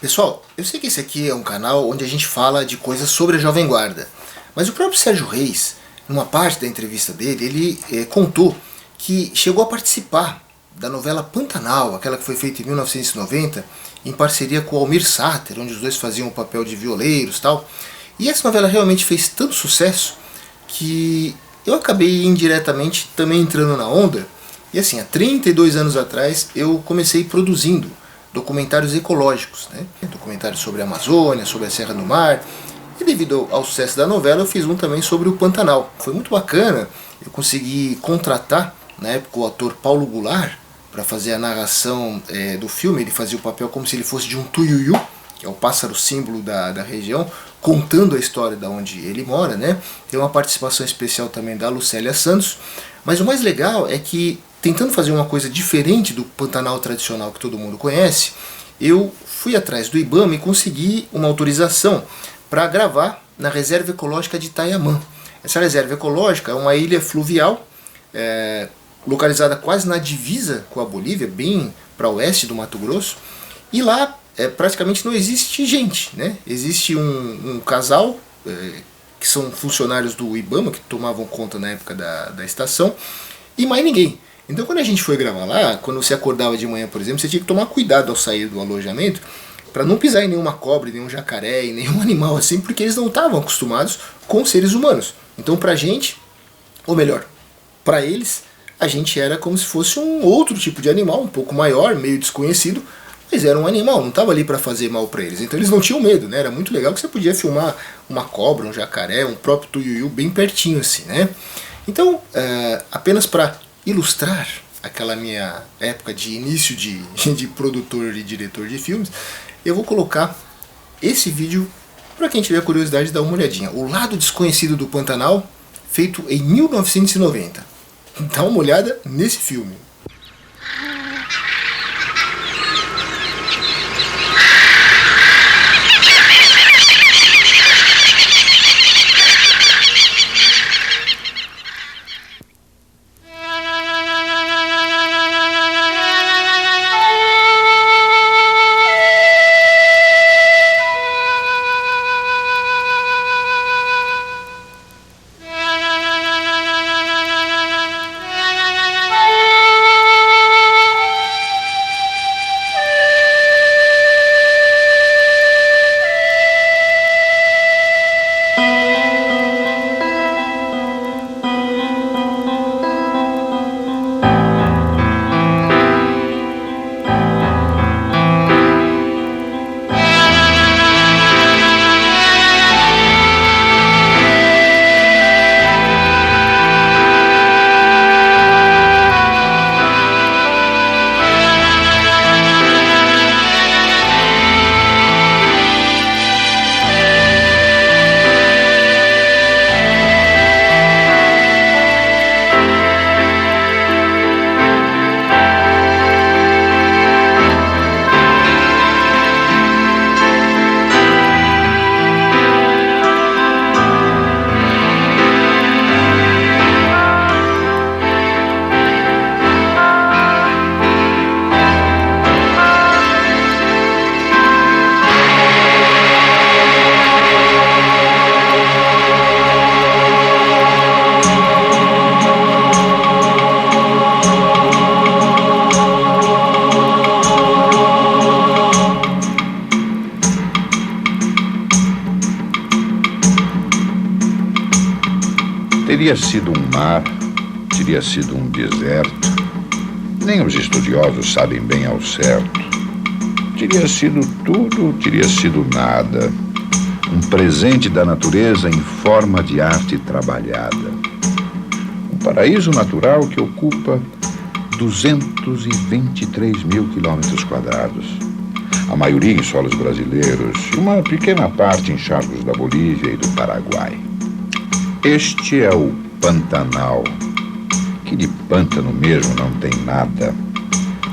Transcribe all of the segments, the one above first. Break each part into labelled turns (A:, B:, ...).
A: Pessoal, eu sei que esse aqui é um canal onde a gente fala de coisas sobre a Jovem Guarda, mas o próprio Sérgio Reis, numa parte da entrevista dele, ele contou que chegou a participar da novela Pantanal, aquela que foi feita em 1990, em parceria com o Almir Sater, onde os dois faziam o papel de violeiros e tal. E essa novela realmente fez tanto sucesso que eu acabei indiretamente também entrando na onda. E assim, há 32 anos atrás eu comecei produzindo documentários ecológicos, né? Documentários sobre a Amazônia, sobre a Serra do Mar. E devido ao sucesso da novela eu fiz um também sobre o Pantanal. Foi muito bacana, eu consegui contratar na época o ator Paulo Goulart para fazer a narração do filme. Ele fazia o papel como se ele fosse de um tuiuiu, que é o pássaro símbolo da região, contando a história de onde ele mora, né? Tem uma participação especial também da Lucélia Santos. Mas o mais legal é que, tentando fazer uma coisa diferente do Pantanal tradicional que todo mundo conhece, eu fui atrás do IBAMA e consegui uma autorização para gravar na Reserva Ecológica de Itaiamã. Essa reserva ecológica é uma ilha fluvial, localizada quase na divisa com a Bolívia, bem para o oeste do Mato Grosso, e lá praticamente não existe gente, né? Existe um casal, que são funcionários do IBAMA, que tomavam conta na época da estação, e mais ninguém. Então quando a gente foi gravar lá, quando você acordava de manhã, por exemplo, você tinha que tomar cuidado ao sair do alojamento, para não pisar em nenhuma cobra, em nenhum jacaré, em nenhum animal assim, porque eles não estavam acostumados com seres humanos. Então pra gente, ou melhor, pra eles, a gente era como se fosse um outro tipo de animal, um pouco maior, meio desconhecido, mas era um animal, não estava ali para fazer mal para eles. Então eles não tinham medo, né? Era muito legal que você podia filmar uma cobra, um jacaré, um próprio tuiuiu bem pertinho assim, né? Então, apenas para ilustrar aquela minha época de início de produtor e diretor de filmes, eu vou colocar esse vídeo para quem tiver curiosidade dar uma olhadinha. O Lado Desconhecido do Pantanal, feito em 1990. Dá uma olhada nesse filme.
B: Teria sido um mar, teria sido um deserto, nem os estudiosos sabem bem ao certo. Teria sido tudo, teria sido nada, um presente da natureza em forma de arte trabalhada. Um paraíso natural que ocupa 223 mil quilômetros quadrados, a maioria em solos brasileiros e uma pequena parte em charcos da Bolívia e do Paraguai. Este é o Pantanal, que de pântano mesmo não tem nada,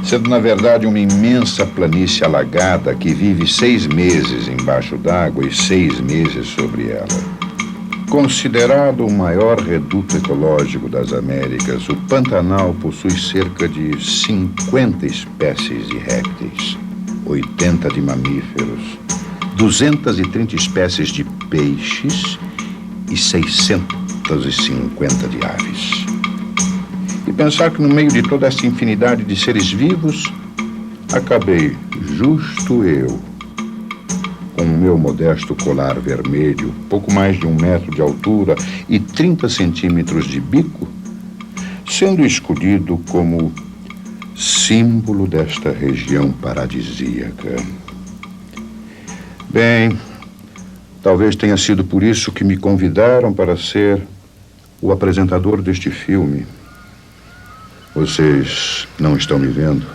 B: sendo na verdade uma imensa planície alagada que vive 6 meses embaixo d'água e 6 meses sobre ela. Considerado o maior reduto ecológico das Américas, o Pantanal possui cerca de 50 espécies de répteis. 80 de mamíferos, 230 espécies de peixes e 650 de aves. E pensar que no meio de toda essa infinidade de seres vivos, acabei justo eu, com o meu modesto colar vermelho, pouco mais de 1 metro de altura e 30 centímetros de bico, sendo escolhido como símbolo desta região paradisíaca. Bem, talvez tenha sido por isso que me convidaram para ser o apresentador deste filme. Vocês não estão me vendo?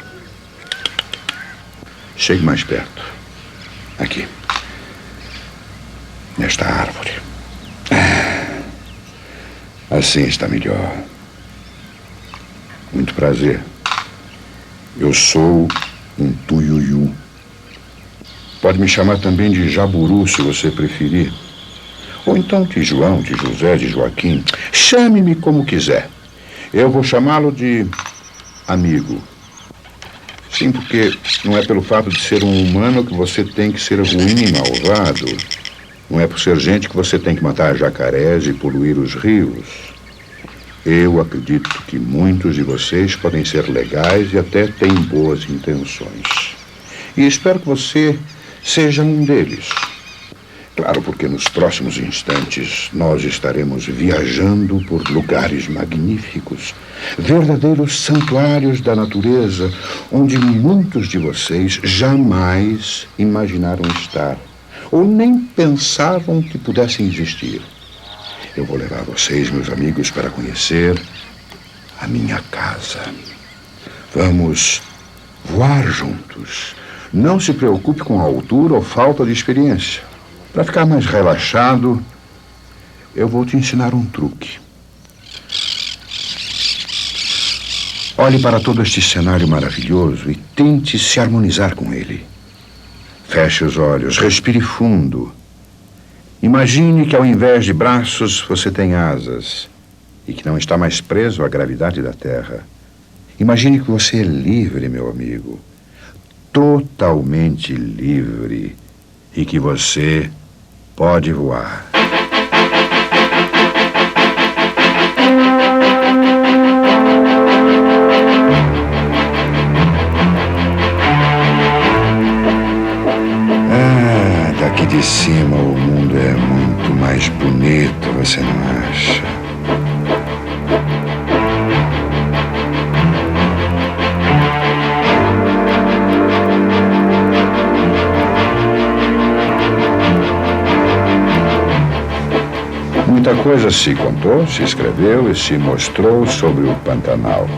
B: Chegue mais perto. Aqui. Nesta árvore. Assim está melhor. Muito prazer. Eu sou um tuiuiu. Pode me chamar também de Jaburu, se você preferir. Ou então de João, de José, de Joaquim. Chame-me como quiser. Eu vou chamá-lo de amigo. Sim, porque não é pelo fato de ser um humano que você tem que ser ruim e malvado. Não é por ser gente que você tem que matar jacarés e poluir os rios. Eu acredito que muitos de vocês podem ser legais e até têm boas intenções. E espero que você seja um deles. Claro, porque nos próximos instantes nós estaremos viajando por lugares magníficos, verdadeiros santuários da natureza, onde muitos de vocês jamais imaginaram estar, ou nem pensavam que pudessem existir. Eu vou levar vocês, meus amigos, para conhecer a minha casa. Vamos voar juntos. Não se preocupe com a altura ou falta de experiência. Para ficar mais relaxado, eu vou te ensinar um truque. Olhe para todo este cenário maravilhoso e tente se harmonizar com ele. Feche os olhos, respire fundo. Imagine que ao invés de braços você tem asas e que não está mais preso à gravidade da Terra. Imagine que você é livre, meu amigo. Totalmente livre. E que você pode voar. Daqui de cima o mundo é muito mais bonito, você não acha? Muita coisa se contou, se escreveu e se mostrou sobre o Pantanal.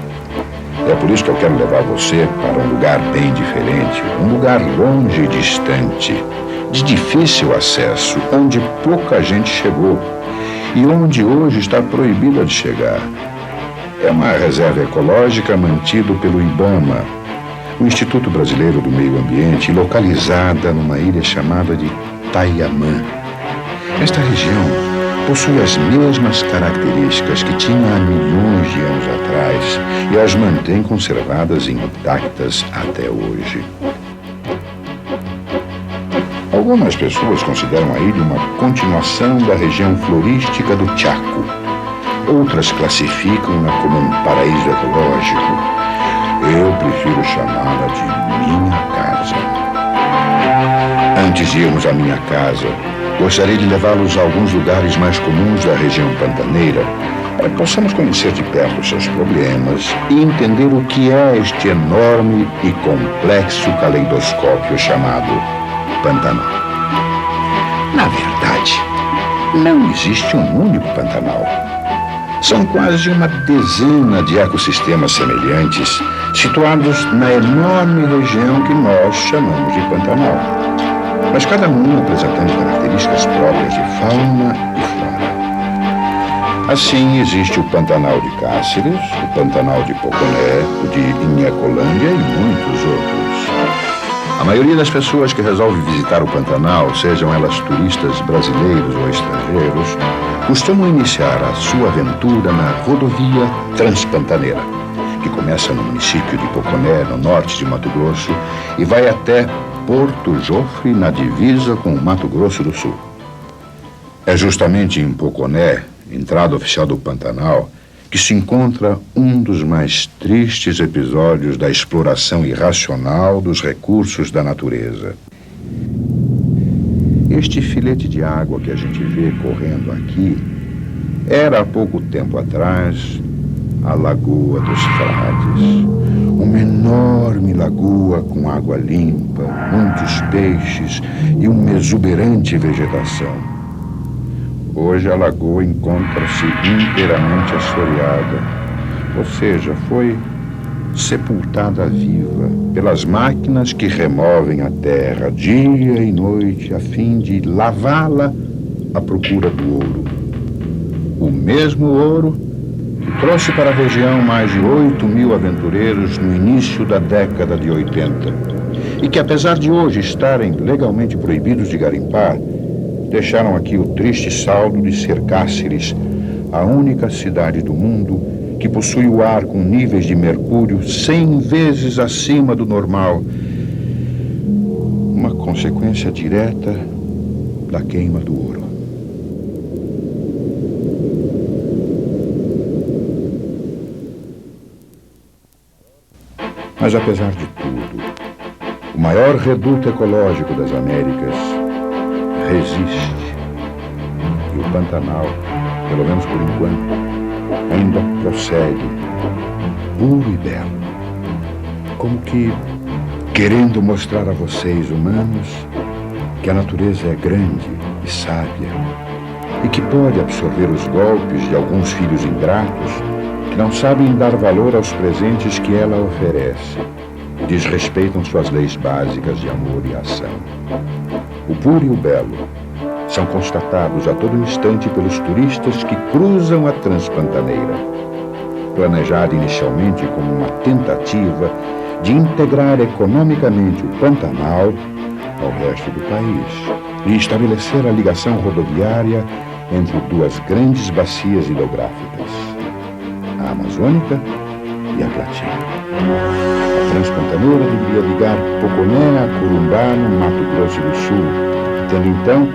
B: É por isso que eu quero levar você para um lugar bem diferente, um lugar longe e distante, de difícil acesso, onde pouca gente chegou e onde hoje está proibida de chegar. É uma reserva ecológica mantida pelo IBAMA, o Instituto Brasileiro do Meio Ambiente, localizada numa ilha chamada de Taiamã. Esta região possui as mesmas características que tinha há milhões de anos atrás e as mantém conservadas e intactas até hoje. Algumas pessoas consideram a ilha uma continuação da região florística do Chaco. Outras classificam-na como um paraíso ecológico. Eu prefiro chamá-la de minha casa. Antes de irmos à minha casa, gostaria de levá-los a alguns lugares mais comuns da região pantaneira, para que possamos conhecer de perto seus problemas e entender o que é este enorme e complexo caleidoscópio chamado Pantanal. Na verdade, não existe um único Pantanal. São quase uma dezena de ecossistemas semelhantes, situados na enorme região que nós chamamos de Pantanal, mas cada um apresentando características próprias de fauna e flora. Assim, existe o Pantanal de Cáceres, o Pantanal de Poconé, o de Inhacolândia e muitos outros. A maioria das pessoas que resolve visitar o Pantanal, sejam elas turistas brasileiros ou estrangeiros, costumam iniciar a sua aventura na rodovia Transpantaneira, que começa no município de Poconé, no norte de Mato Grosso, e vai até Porto Jofre, na divisa com o Mato Grosso do Sul. É justamente em Poconé, entrada oficial do Pantanal, que se encontra um dos mais tristes episódios da exploração irracional dos recursos da natureza. Este filete de água que a gente vê correndo aqui era há pouco tempo atrás a Lagoa dos Frades. Uma enorme lagoa com água limpa, muitos peixes e uma exuberante vegetação. Hoje a lagoa encontra-se inteiramente assoreada, ou seja, foi sepultada viva pelas máquinas que removem a terra dia e noite a fim de lavá-la à procura do ouro. O mesmo ouro que trouxe para a região mais de 8.000 aventureiros no início da década de 80 e que, apesar de hoje estarem legalmente proibidos de garimpar, deixaram aqui o triste saldo de ser Cáceres, a única cidade do mundo que possui o ar com níveis de mercúrio 100 vezes acima do normal. Uma consequência direta da queima do ouro. Mas apesar de tudo, o maior reduto ecológico das Américas resiste. E o Pantanal, pelo menos por enquanto, ainda prossegue, puro e belo, como que querendo mostrar a vocês, humanos, que a natureza é grande e sábia e que pode absorver os golpes de alguns filhos ingratos que não sabem dar valor aos presentes que ela oferece e desrespeitam suas leis básicas de amor e ação. O puro e o belo são constatados a todo instante pelos turistas que cruzam a Transpantaneira, planejada inicialmente como uma tentativa de integrar economicamente o Pantanal ao resto do país e estabelecer a ligação rodoviária entre duas grandes bacias hidrográficas, a Amazônica e a Platina. A Transpantaneira deveria ligar Poconé a Corumbá, no Mato Grosso do Sul, tendo então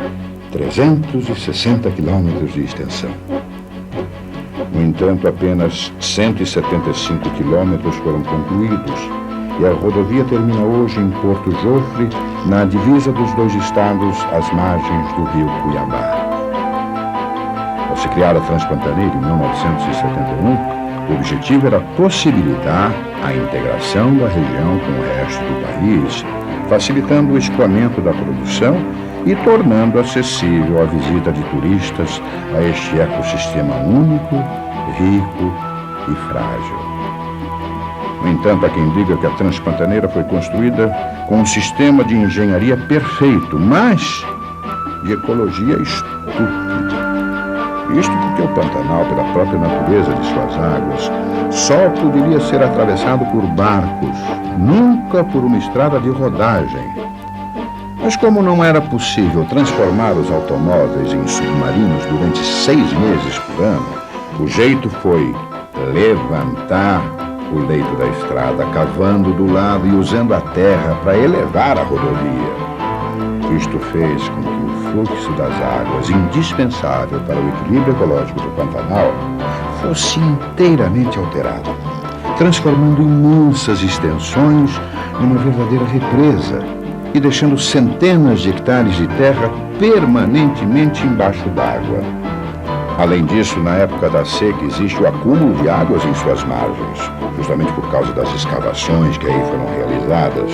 B: 360 quilômetros de extensão. No entanto, apenas 175 quilômetros foram concluídos e a rodovia termina hoje em Porto Jofre, na divisa dos dois estados, às margens do rio Cuiabá. Ao se criar a Transpantaneira em 1971, o objetivo era possibilitar a integração da região com o resto do país, facilitando o escoamento da produção e tornando acessível a visita de turistas a este ecossistema único, rico e frágil. No entanto, há quem diga que a Transpantaneira foi construída com um sistema de engenharia perfeito, mas de ecologia estúpida. Isto porque o Pantanal, pela própria natureza de suas águas, só poderia ser atravessado por barcos, nunca por uma estrada de rodagem. Mas como não era possível transformar os automóveis em submarinos durante 6 meses por ano, o jeito foi levantar o leito da estrada, cavando do lado e usando a terra para elevar a rodovia. Isto fez com que o fluxo das águas, indispensável para o equilíbrio ecológico do Pantanal, fosse inteiramente alterado, transformando imensas extensões numa verdadeira represa e deixando centenas de hectares de terra permanentemente embaixo d'água. Além disso, na época da seca existe o acúmulo de águas em suas margens, justamente por causa das escavações que aí foram realizadas,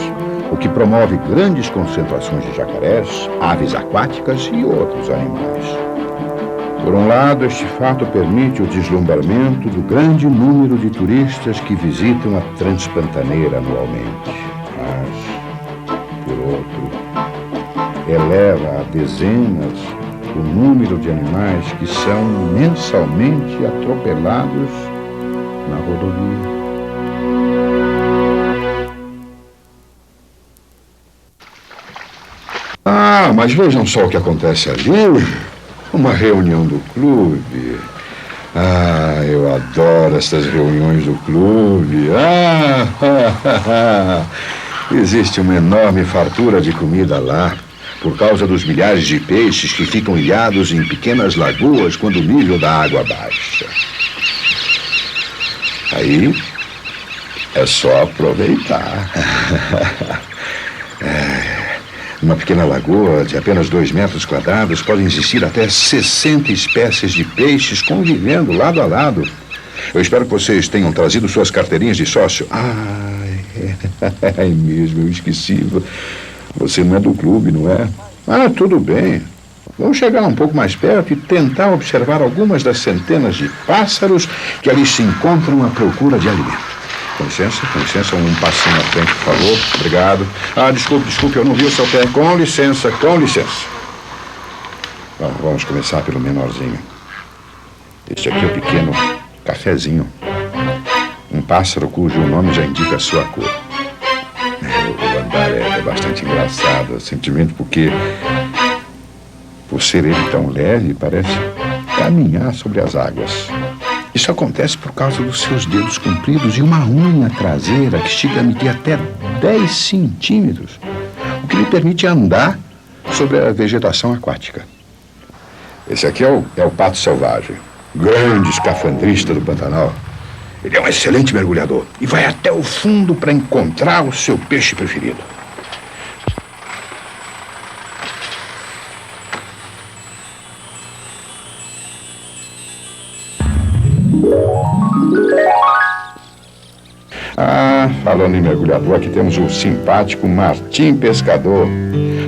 B: o que promove grandes concentrações de jacarés, aves aquáticas e outros animais. Por um lado, este fato permite o deslumbramento do grande número de turistas que visitam a Transpantaneira anualmente, mas, por outro, eleva a dezenas o número de animais que são mensalmente atropelados na rodovia. Mas vejam só o que acontece ali. Uma reunião do clube. Ah, eu adoro essas reuniões do clube. Existe uma enorme fartura de comida lá, por causa dos milhares de peixes que ficam ilhados em pequenas lagoas quando o nível da água baixa. Aí é só aproveitar. Numa pequena lagoa de apenas 2 metros quadrados podem existir até 60 espécies de peixes convivendo lado a lado. Eu espero que vocês tenham trazido suas carteirinhas de sócio. É mesmo, eu esqueci. Você não é do clube, não é? Tudo bem. Vamos chegar um pouco mais perto e tentar observar algumas das centenas de pássaros que ali se encontram à procura de alimento. Com licença, um passinho à frente, por favor. Obrigado. Desculpe, eu não vi o seu pé. Com licença. Bom, vamos começar pelo menorzinho. Este aqui é o pequeno cafezinho. Um pássaro cujo nome já indica a sua cor. O andaré é bastante engraçado, simplesmente porque, por ser ele tão leve, parece caminhar sobre as águas. Isso acontece por causa dos seus dedos compridos e uma unha traseira que chega a medir até 10 centímetros, o que lhe permite andar sobre a vegetação aquática. Esse aqui é o pato selvagem, grande escafandrista do Pantanal. Ele é um excelente mergulhador e vai até o fundo para encontrar o seu peixe preferido. Falando em mergulhador, aqui temos o simpático Martim Pescador,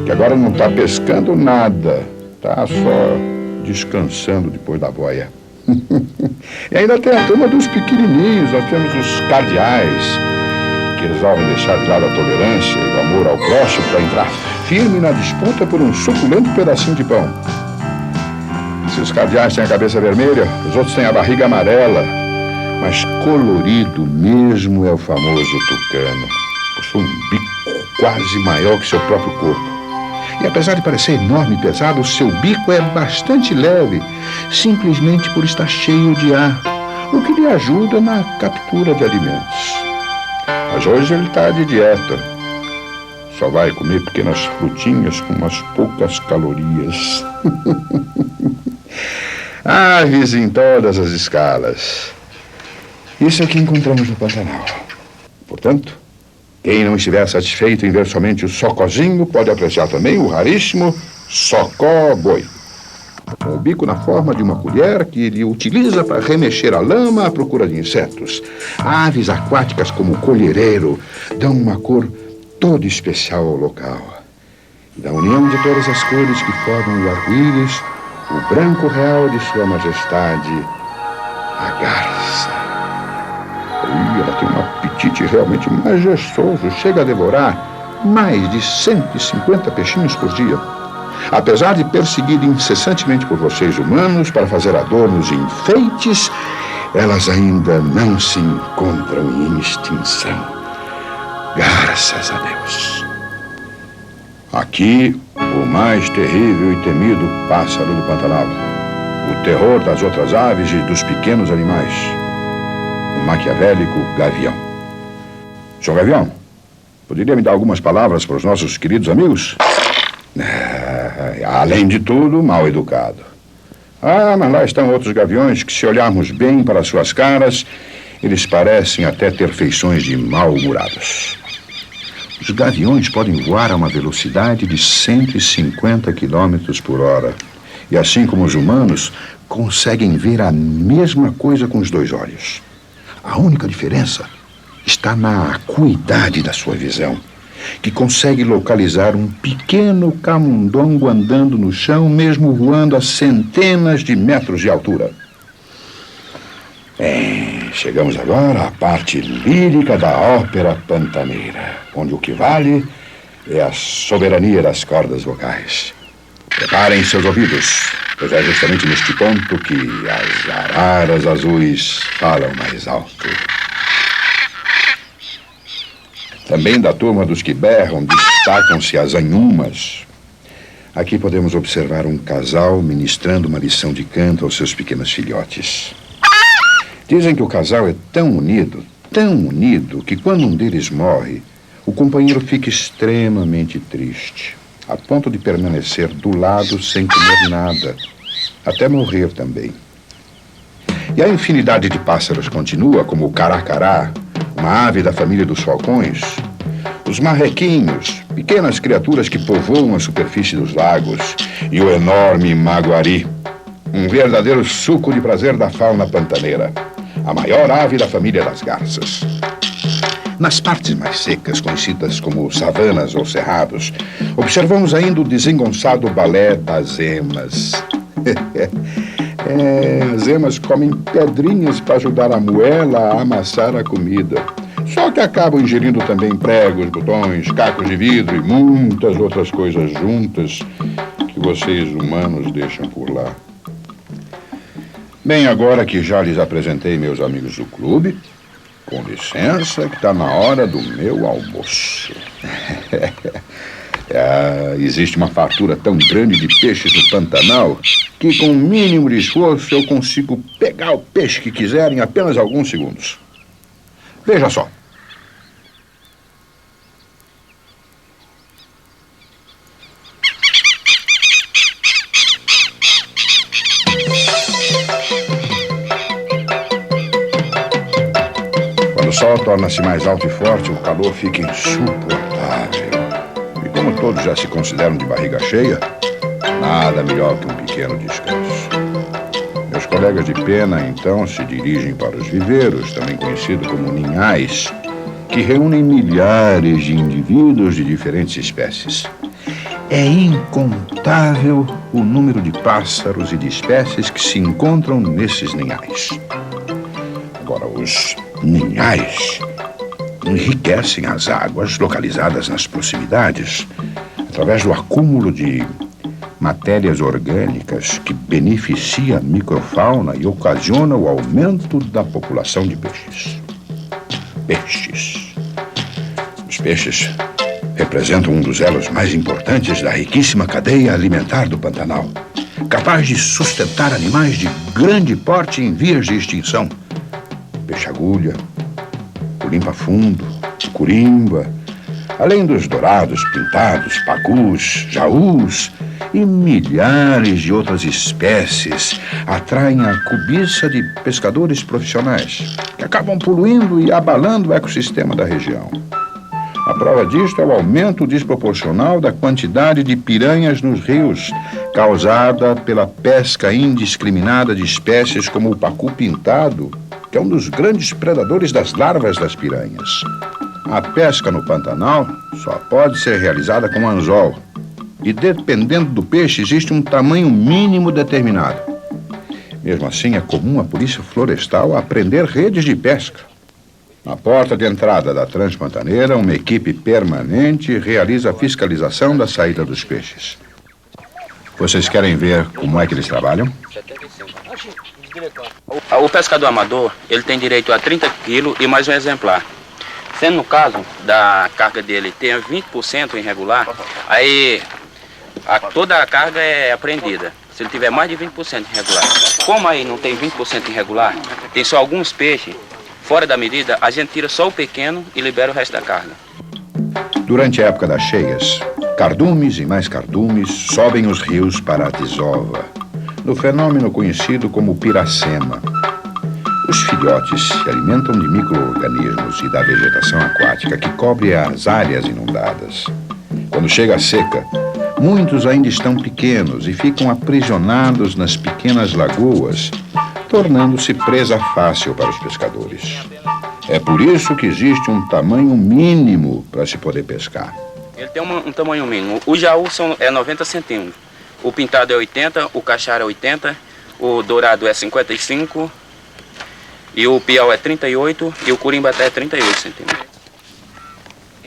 B: que agora não está pescando nada, está só descansando depois da boia. E ainda tem a turma dos pequenininhos. Nós temos os cardeais, que resolvem deixar de lado a tolerância e o amor ao próximo para entrar firme na disputa por um suculento pedacinho de pão. Se os cardeais têm a cabeça vermelha, os outros têm a barriga amarela, mas colorido mesmo é o famoso tucano. Possui um bico quase maior que seu próprio corpo. E apesar de parecer enorme e pesado, o seu bico é bastante leve, simplesmente por estar cheio de ar, o que lhe ajuda na captura de alimentos. Mas hoje ele está de dieta. Só vai comer pequenas frutinhas com umas poucas calorias. Aves em todas as escalas. Isso é o que encontramos no Pantanal. Portanto, quem não estiver satisfeito em ver somente o socozinho pode apreciar também o raríssimo socó-boi. Com o bico na forma de uma colher que ele utiliza para remexer a lama à procura de insetos. Aves aquáticas como o colhereiro dão uma cor toda especial ao local. E da união de todas as cores que formam o arco-íris, o branco real de Sua Majestade, a garça. Ela tem um apetite realmente majestoso. Chega a devorar mais de 150 peixinhos por dia. Apesar de perseguida incessantemente por vocês humanos para fazer adornos e enfeites, elas ainda não se encontram em extinção. Graças a Deus. Aqui, o mais terrível e temido pássaro do Pantanal. O terror das outras aves e dos pequenos animais. O maquiavélico gavião. Senhor Gavião, poderia me dar algumas palavras para os nossos queridos amigos? Além de tudo, mal educado. Mas lá estão outros gaviões que, se olharmos bem para suas caras, eles parecem até ter feições de mal-humorados. Os gaviões podem voar a uma velocidade de 150 km por hora. E assim como os humanos, conseguem ver a mesma coisa com os 2 olhos. A única diferença está na acuidade da sua visão, que consegue localizar um pequeno camundongo andando no chão, mesmo voando a centenas de metros de altura. Chegamos agora à parte lírica da ópera pantaneira, onde o que vale é a soberania das cordas vocais. Preparem seus ouvidos, pois é justamente neste ponto que as araras azuis falam mais alto. Também da turma dos que berram destacam-se as anhumas. Aqui podemos observar um casal ministrando uma lição de canto aos seus pequenos filhotes. Dizem que o casal é tão unido, que quando um deles morre, o companheiro fica extremamente triste, a ponto de permanecer do lado sem comer nada, até morrer também. E a infinidade de pássaros continua, como o caracará, uma ave da família dos falcões, os marrequinhos, pequenas criaturas que povoam a superfície dos lagos, e o enorme maguari, um verdadeiro suco de prazer da fauna pantaneira, a maior ave da família das garças. Nas partes mais secas, conhecidas como savanas ou cerrados, observamos ainda o desengonçado balé das emas. As emas comem pedrinhas para ajudar a moela a amassar a comida. Só que acabam ingerindo também pregos, botões, cacos de vidro e muitas outras coisas juntas que vocês humanos deixam por lá. Bem, agora que já lhes apresentei meus amigos do clube, com licença que está na hora do meu almoço. Existe uma fartura tão grande de peixes no Pantanal que com o mínimo de esforço eu consigo pegar o peixe que quiser em apenas alguns segundos. Veja só. Quando o sol torna-se mais alto e forte, o calor fica insuportável. E como todos já se consideram de barriga cheia, nada melhor que um pequeno descanso. Meus colegas de pena, então, se dirigem para os viveiros, também conhecidos como ninhais, que reúnem milhares de indivíduos de diferentes espécies. É incontável o número de pássaros e de espécies que se encontram nesses ninhais. Agora, os ninhais enriquecem as águas localizadas nas proximidades através do acúmulo de matérias orgânicas que beneficia a microfauna e ocasiona o aumento da população de peixes. Os peixes representam um dos elos mais importantes da riquíssima cadeia alimentar do Pantanal, capaz de sustentar animais de grande porte em vias de extinção. Peixe-agulha, o limpa-fundo, o corimba, além dos dourados, pintados, pacus, jaús e milhares de outras espécies, atraem a cobiça de pescadores profissionais, que acabam poluindo e abalando o ecossistema da região. A prova disto é o aumento desproporcional da quantidade de piranhas nos rios, causada pela pesca indiscriminada de espécies como o pacu pintado, que é um dos grandes predadores das larvas das piranhas. A pesca no Pantanal só pode ser realizada com anzol, e dependendo do peixe existe um tamanho mínimo determinado. Mesmo assim, é comum a polícia florestal apreender redes de pesca. Na porta de entrada da Transpantaneira, uma equipe permanente realiza a fiscalização da saída dos peixes. Vocês querem ver como é que eles trabalham?
C: O pescador amador, ele tem direito a 30 quilos e mais um exemplar. Sendo no caso da carga dele ter 20% irregular, aí toda a carga é apreendida. Se ele tiver mais de 20% irregular. Como aí não tem 20% irregular, tem só alguns peixes, fora da medida, a gente tira só o pequeno e libera o resto da carga.
B: Durante a época das cheias, cardumes e mais cardumes sobem os rios para a desova, no fenômeno conhecido como piracema. Os filhotes se alimentam de micro-organismos e da vegetação aquática que cobre as áreas inundadas. Quando chega a seca, muitos ainda estão pequenos e ficam aprisionados nas pequenas lagoas, tornando-se presa fácil para os pescadores. É por isso que existe um tamanho mínimo para se poder pescar.
C: Ele tem um tamanho mínimo. O jaú é 90 centímetros. O pintado é 80, o cachara é 80, o dourado é 55, e o piau é 38 e o curimbaté é 38 centímetros.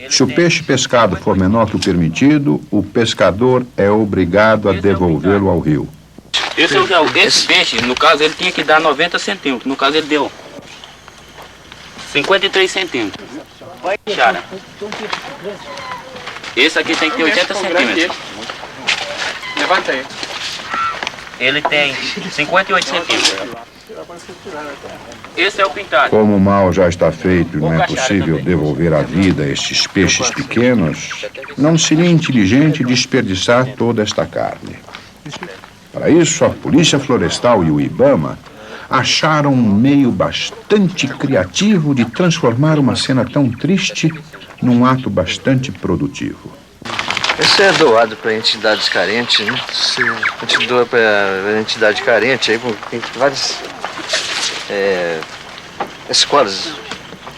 B: Se o peixe pescado for menor que o permitido, o pescador é obrigado a devolvê-lo ao rio.
C: Esse é o jaú. Esse peixe, no caso, ele tinha que dar 90 centímetros. No caso, ele deu 53 centímetros. Cachara. Esse aqui tem que ter 80 centímetros.
D: Levanta aí.
C: ele tem 58 centímetros. Esse é o pintado.
B: Como o mal já está feito e não é possível devolver a vida a estes peixes pequenos, não seria inteligente desperdiçar toda esta carne. Para isso, a Polícia Florestal e o IBAMA acharam um meio bastante criativo de transformar uma cena tão triste num ato bastante produtivo.
D: Esse é doado para entidades carentes, né? A gente doa para entidade carente, aí tem várias escolas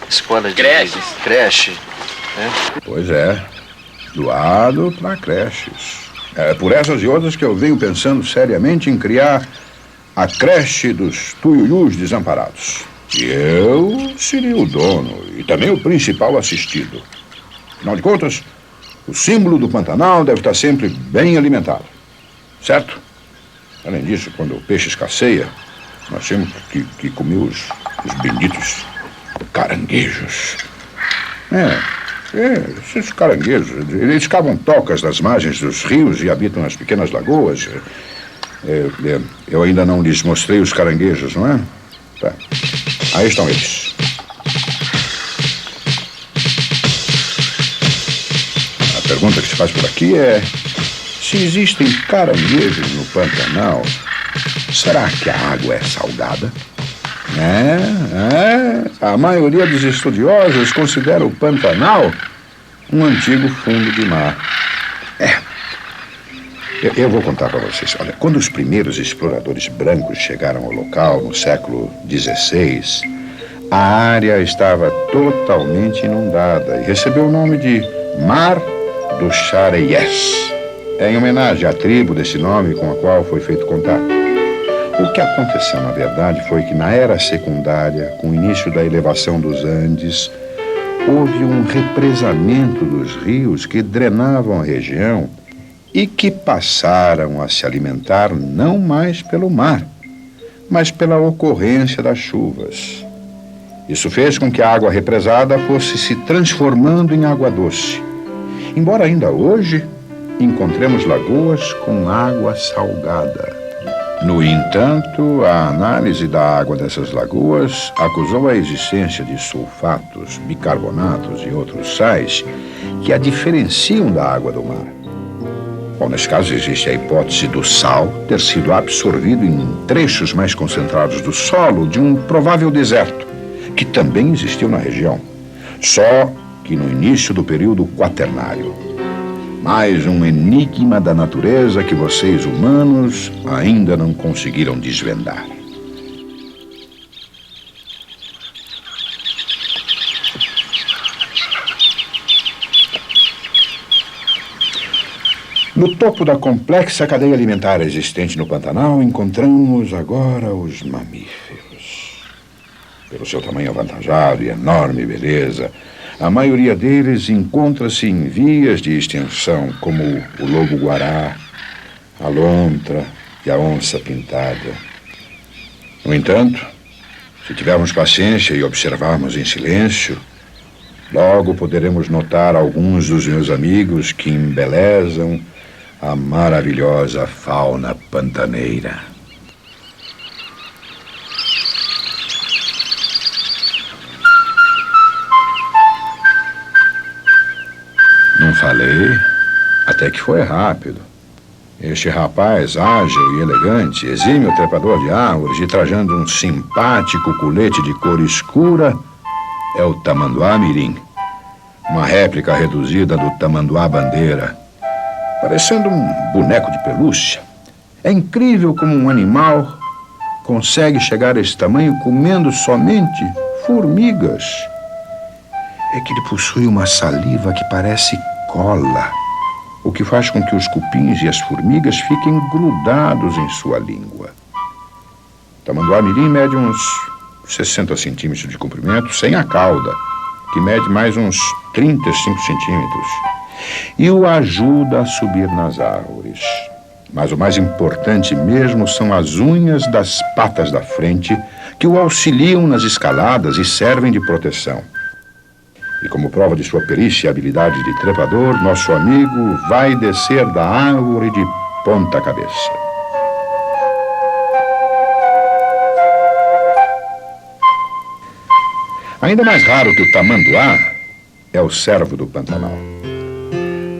D: de creche, né?
B: Pois é, doado para creches. É por essas e outras que eu venho pensando seriamente em criar a creche dos tuiuius desamparados. E eu seria o dono e também o principal assistido. Afinal de contas, o símbolo do Pantanal deve estar sempre bem alimentado, certo? Além disso, quando o peixe escasseia, nós temos que comer os benditos caranguejos. Esses caranguejos, eles cavam tocas nas margens dos rios e habitam as pequenas lagoas. Eu ainda não lhes mostrei os caranguejos, não é? Tá. Aí estão eles. A pergunta que se faz por aqui é: se existem caranguejos no Pantanal, será que a água é salgada? A maioria dos estudiosos considera o Pantanal um antigo fundo de mar. Eu vou contar para vocês. Olha, quando os primeiros exploradores brancos chegaram ao local no século XVI, a área estava totalmente inundada e recebeu o nome de Mar do Xareiés, em homenagem à tribo desse nome com a qual foi feito contato. O que aconteceu, na verdade, foi que na era secundária, com o início da elevação dos Andes, houve um represamento dos rios que drenavam a região e que passaram a se alimentar não mais pelo mar, mas pela ocorrência das chuvas. Isso fez com que a água represada fosse se transformando em água doce. Embora ainda hoje encontremos lagoas com água salgada. No entanto, a análise da água dessas lagoas acusou a existência de sulfatos, bicarbonatos e outros sais que a diferenciam da água do mar. Bom, nesse caso existe a hipótese do sal ter sido absorvido em trechos mais concentrados do solo de um provável deserto, que também existiu na região, só que no início do período quaternário. Mais um enigma da natureza que vocês, humanos, ainda não conseguiram desvendar. No topo da complexa cadeia alimentar existente no Pantanal, encontramos agora os mamíferos. Pelo seu tamanho avantajado e enorme beleza, a maioria deles encontra-se em vias de extinção, como o lobo-guará, a lontra e a onça-pintada. No entanto, se tivermos paciência e observarmos em silêncio, logo poderemos notar alguns dos meus amigos que embelezam a maravilhosa fauna pantaneira. Não falei, até que foi rápido. Este rapaz, ágil e elegante, exímio trepador de árvores e trajando um simpático colete de cor escura, é o tamanduá mirim, uma réplica reduzida do tamanduá bandeira, parecendo um boneco de pelúcia. É incrível como um animal consegue chegar a esse tamanho comendo somente formigas. É que ele possui uma saliva que parece cola, o que faz com que os cupins e as formigas fiquem grudados em sua língua. O tamanduá mirim mede uns 60 centímetros de comprimento, sem a cauda, que mede mais uns 35 centímetros, e o ajuda a subir nas árvores. Mas o mais importante mesmo são as unhas das patas da frente, que o auxiliam nas escaladas e servem de proteção. E como prova de sua perícia e habilidade de trepador, nosso amigo vai descer da árvore de ponta cabeça. Ainda mais raro que o tamanduá é o cervo do Pantanal.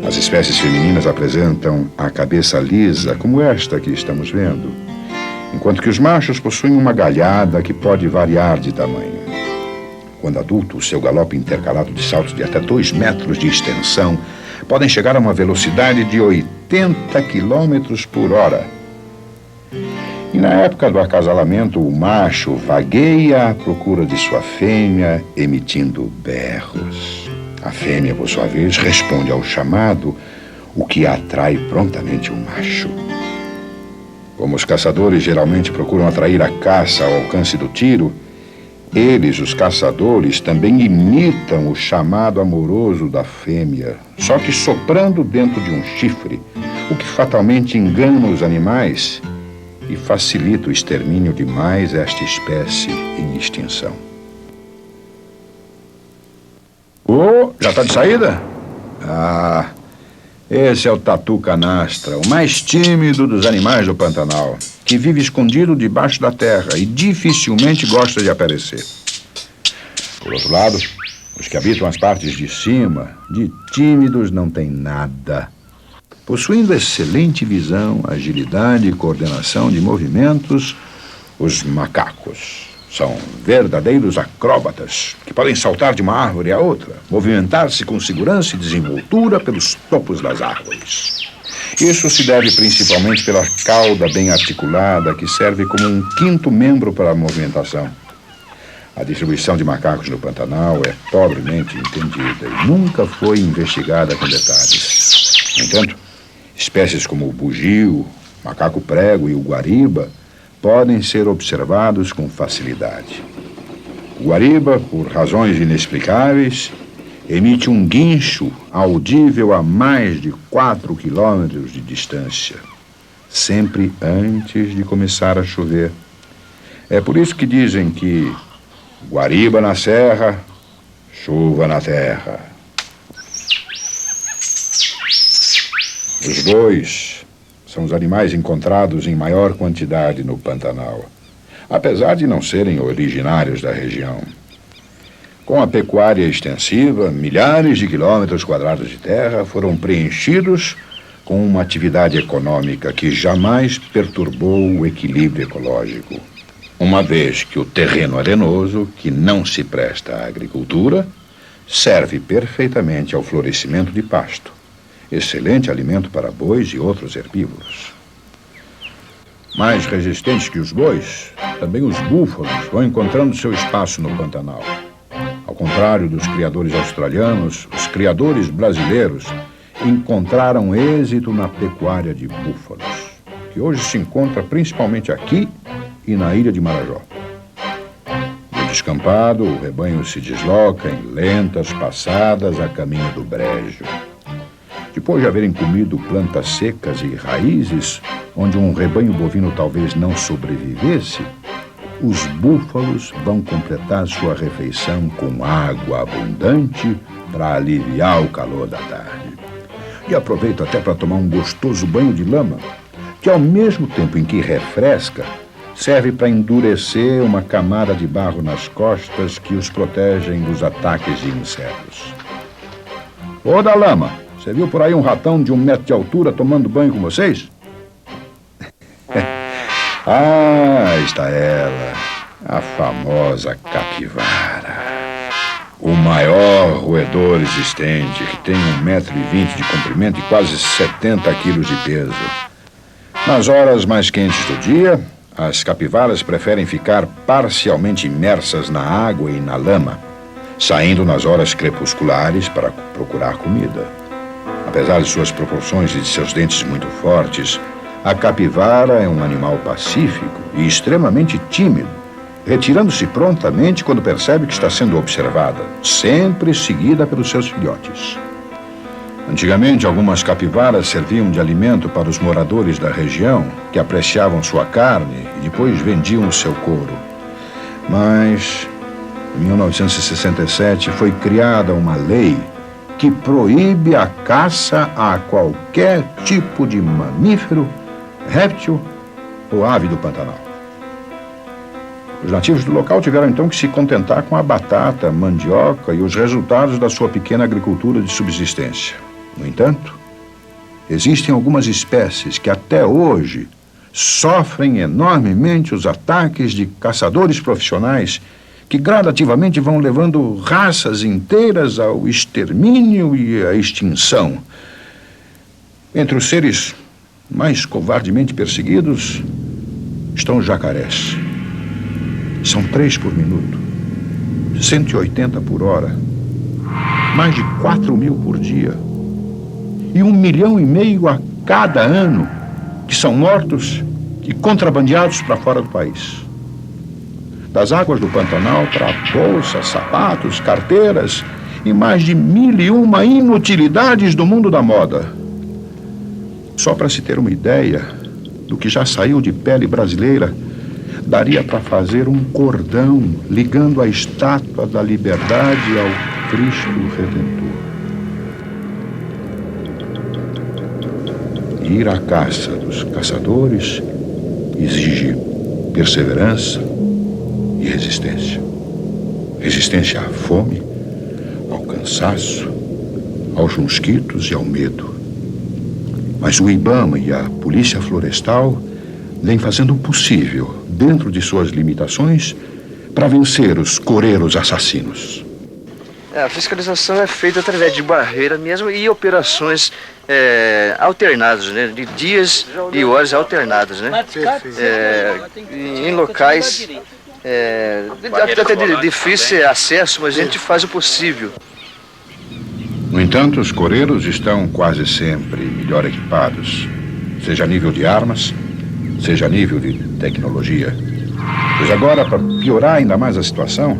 B: As espécies femininas apresentam a cabeça lisa, como esta que estamos vendo, enquanto que os machos possuem uma galhada que pode variar de tamanho. Quando adulto, o seu galope intercalado de saltos de até 2 metros de extensão podem chegar a uma velocidade de 80 quilômetros por hora. E na época do acasalamento, o macho vagueia à procura de sua fêmea, emitindo berros. A fêmea, por sua vez, responde ao chamado, o que atrai prontamente o macho. Como os caçadores geralmente procuram atrair a caça ao alcance do tiro, eles, os caçadores, também imitam o chamado amoroso da fêmea, só que soprando dentro de um chifre, o que fatalmente engana os animais e facilita o extermínio de mais esta espécie em extinção. Já está de saída? Esse é o tatu canastra, o mais tímido dos animais do Pantanal, que vive escondido debaixo da terra e dificilmente gosta de aparecer. Por outro lado, os que habitam as partes de cima, de tímidos não têm nada. Possuindo excelente visão, agilidade e coordenação de movimentos, os macacos são verdadeiros acróbatas que podem saltar de uma árvore a outra, movimentar-se com segurança e desenvoltura pelos topos das árvores. Isso se deve principalmente pela cauda bem articulada, que serve como um 5º membro para a movimentação. A distribuição de macacos no Pantanal é pobremente entendida e nunca foi investigada com detalhes. No entanto, espécies como o bugio, macaco prego e o guariba podem ser observados com facilidade. O guariba, por razões inexplicáveis, emite um guincho audível a mais de 4 quilômetros de distância, sempre antes de começar a chover. É por isso que dizem que guariba na serra, chuva na terra. Os bois são os animais encontrados em maior quantidade no Pantanal, apesar de não serem originários da região. Com a pecuária extensiva, milhares de quilômetros quadrados de terra foram preenchidos com uma atividade econômica que jamais perturbou o equilíbrio ecológico, uma vez que o terreno arenoso, que não se presta à agricultura, serve perfeitamente ao florescimento de pasto, excelente alimento para bois e outros herbívoros. Mais resistentes que os bois, também os búfalos vão encontrando seu espaço no Pantanal. Ao contrário dos criadores australianos, os criadores brasileiros encontraram êxito na pecuária de búfalos, que hoje se encontra principalmente aqui e na ilha de Marajó. No descampado, o rebanho se desloca em lentas passadas a caminho do brejo. Depois de haverem comido plantas secas e raízes, onde um rebanho bovino talvez não sobrevivesse, os búfalos vão completar sua refeição com água abundante para aliviar o calor da tarde. E aproveito até para tomar um gostoso banho de lama, que ao mesmo tempo em que refresca, serve para endurecer uma camada de barro nas costas que os protegem dos ataques de insetos. Ô da lama, você viu por aí um ratão de 1 metro de altura tomando banho com vocês? Está ela, a famosa capivara. O maior roedor existente, que tem 1,20 metro de comprimento e quase 70 quilos de peso. Nas horas mais quentes do dia, as capivaras preferem ficar parcialmente imersas na água e na lama, saindo nas horas crepusculares para procurar comida. Apesar de suas proporções e de seus dentes muito fortes, a capivara é um animal pacífico e extremamente tímido, retirando-se prontamente quando percebe que está sendo observada, sempre seguida pelos seus filhotes. Antigamente, algumas capivaras serviam de alimento para os moradores da região, que apreciavam sua carne e depois vendiam o seu couro. Mas, em 1967, foi criada uma lei que proíbe a caça a qualquer tipo de mamífero, réptil ou ave do Pantanal. Os nativos do local tiveram então que se contentar com a batata, mandioca e os resultados da sua pequena agricultura de subsistência. No entanto, existem algumas espécies que até hoje sofrem enormemente os ataques de caçadores profissionais que gradativamente vão levando raças inteiras ao extermínio e à extinção. Entre os seres mais covardemente perseguidos estão os jacarés. São 3 por minuto, 180 por hora, mais de 4.000 por dia e 1,5 milhão a cada ano que são mortos e contrabandeados para fora do país. Das águas do Pantanal para bolsas, sapatos, carteiras e mais de 1.001 inutilidades do mundo da moda. Só para se ter uma ideia do que já saiu de pele brasileira, daria para fazer um cordão ligando a estátua da liberdade ao Cristo Redentor. Ir à caça dos caçadores exige perseverança e resistência. Resistência à fome, ao cansaço, aos mosquitos e ao medo. Mas o IBAMA e a Polícia Florestal vêm fazendo o possível, dentro de suas limitações, para vencer os coreiros assassinos.
D: A fiscalização é feita através de barreira mesmo e operações alternadas, né? De dias e horas alternadas, né? Em locais até de difícil acesso, mas a gente faz o possível.
B: No entanto, os coreiros estão quase sempre melhor equipados, seja a nível de armas, seja a nível de tecnologia. Pois agora, para piorar ainda mais a situação,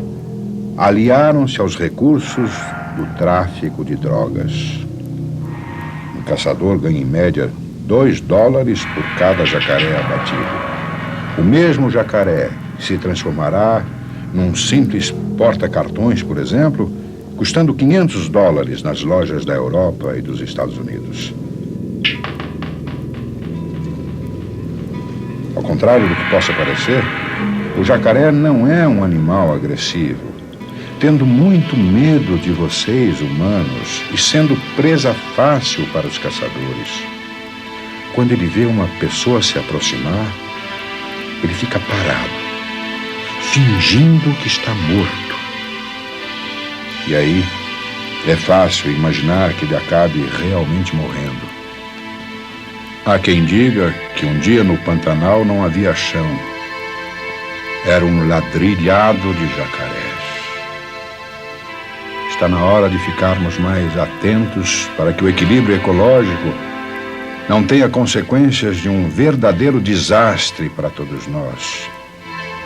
B: aliaram-se aos recursos do tráfico de drogas. Um caçador ganha em média $2 por cada jacaré abatido. O mesmo jacaré se transformará num simples porta-cartões, por exemplo, custando $500 nas lojas da Europa e dos Estados Unidos. Ao contrário do que possa parecer, o jacaré não é um animal agressivo, tendo muito medo de vocês, humanos, e sendo presa fácil para os caçadores. Quando ele vê uma pessoa se aproximar, ele fica parado, fingindo que está morto. E aí, é fácil imaginar que ele acabe realmente morrendo. Há quem diga que um dia no Pantanal não havia chão. Era um ladrilhado de jacarés. Está na hora de ficarmos mais atentos para que o equilíbrio ecológico não tenha consequências de um verdadeiro desastre para todos nós.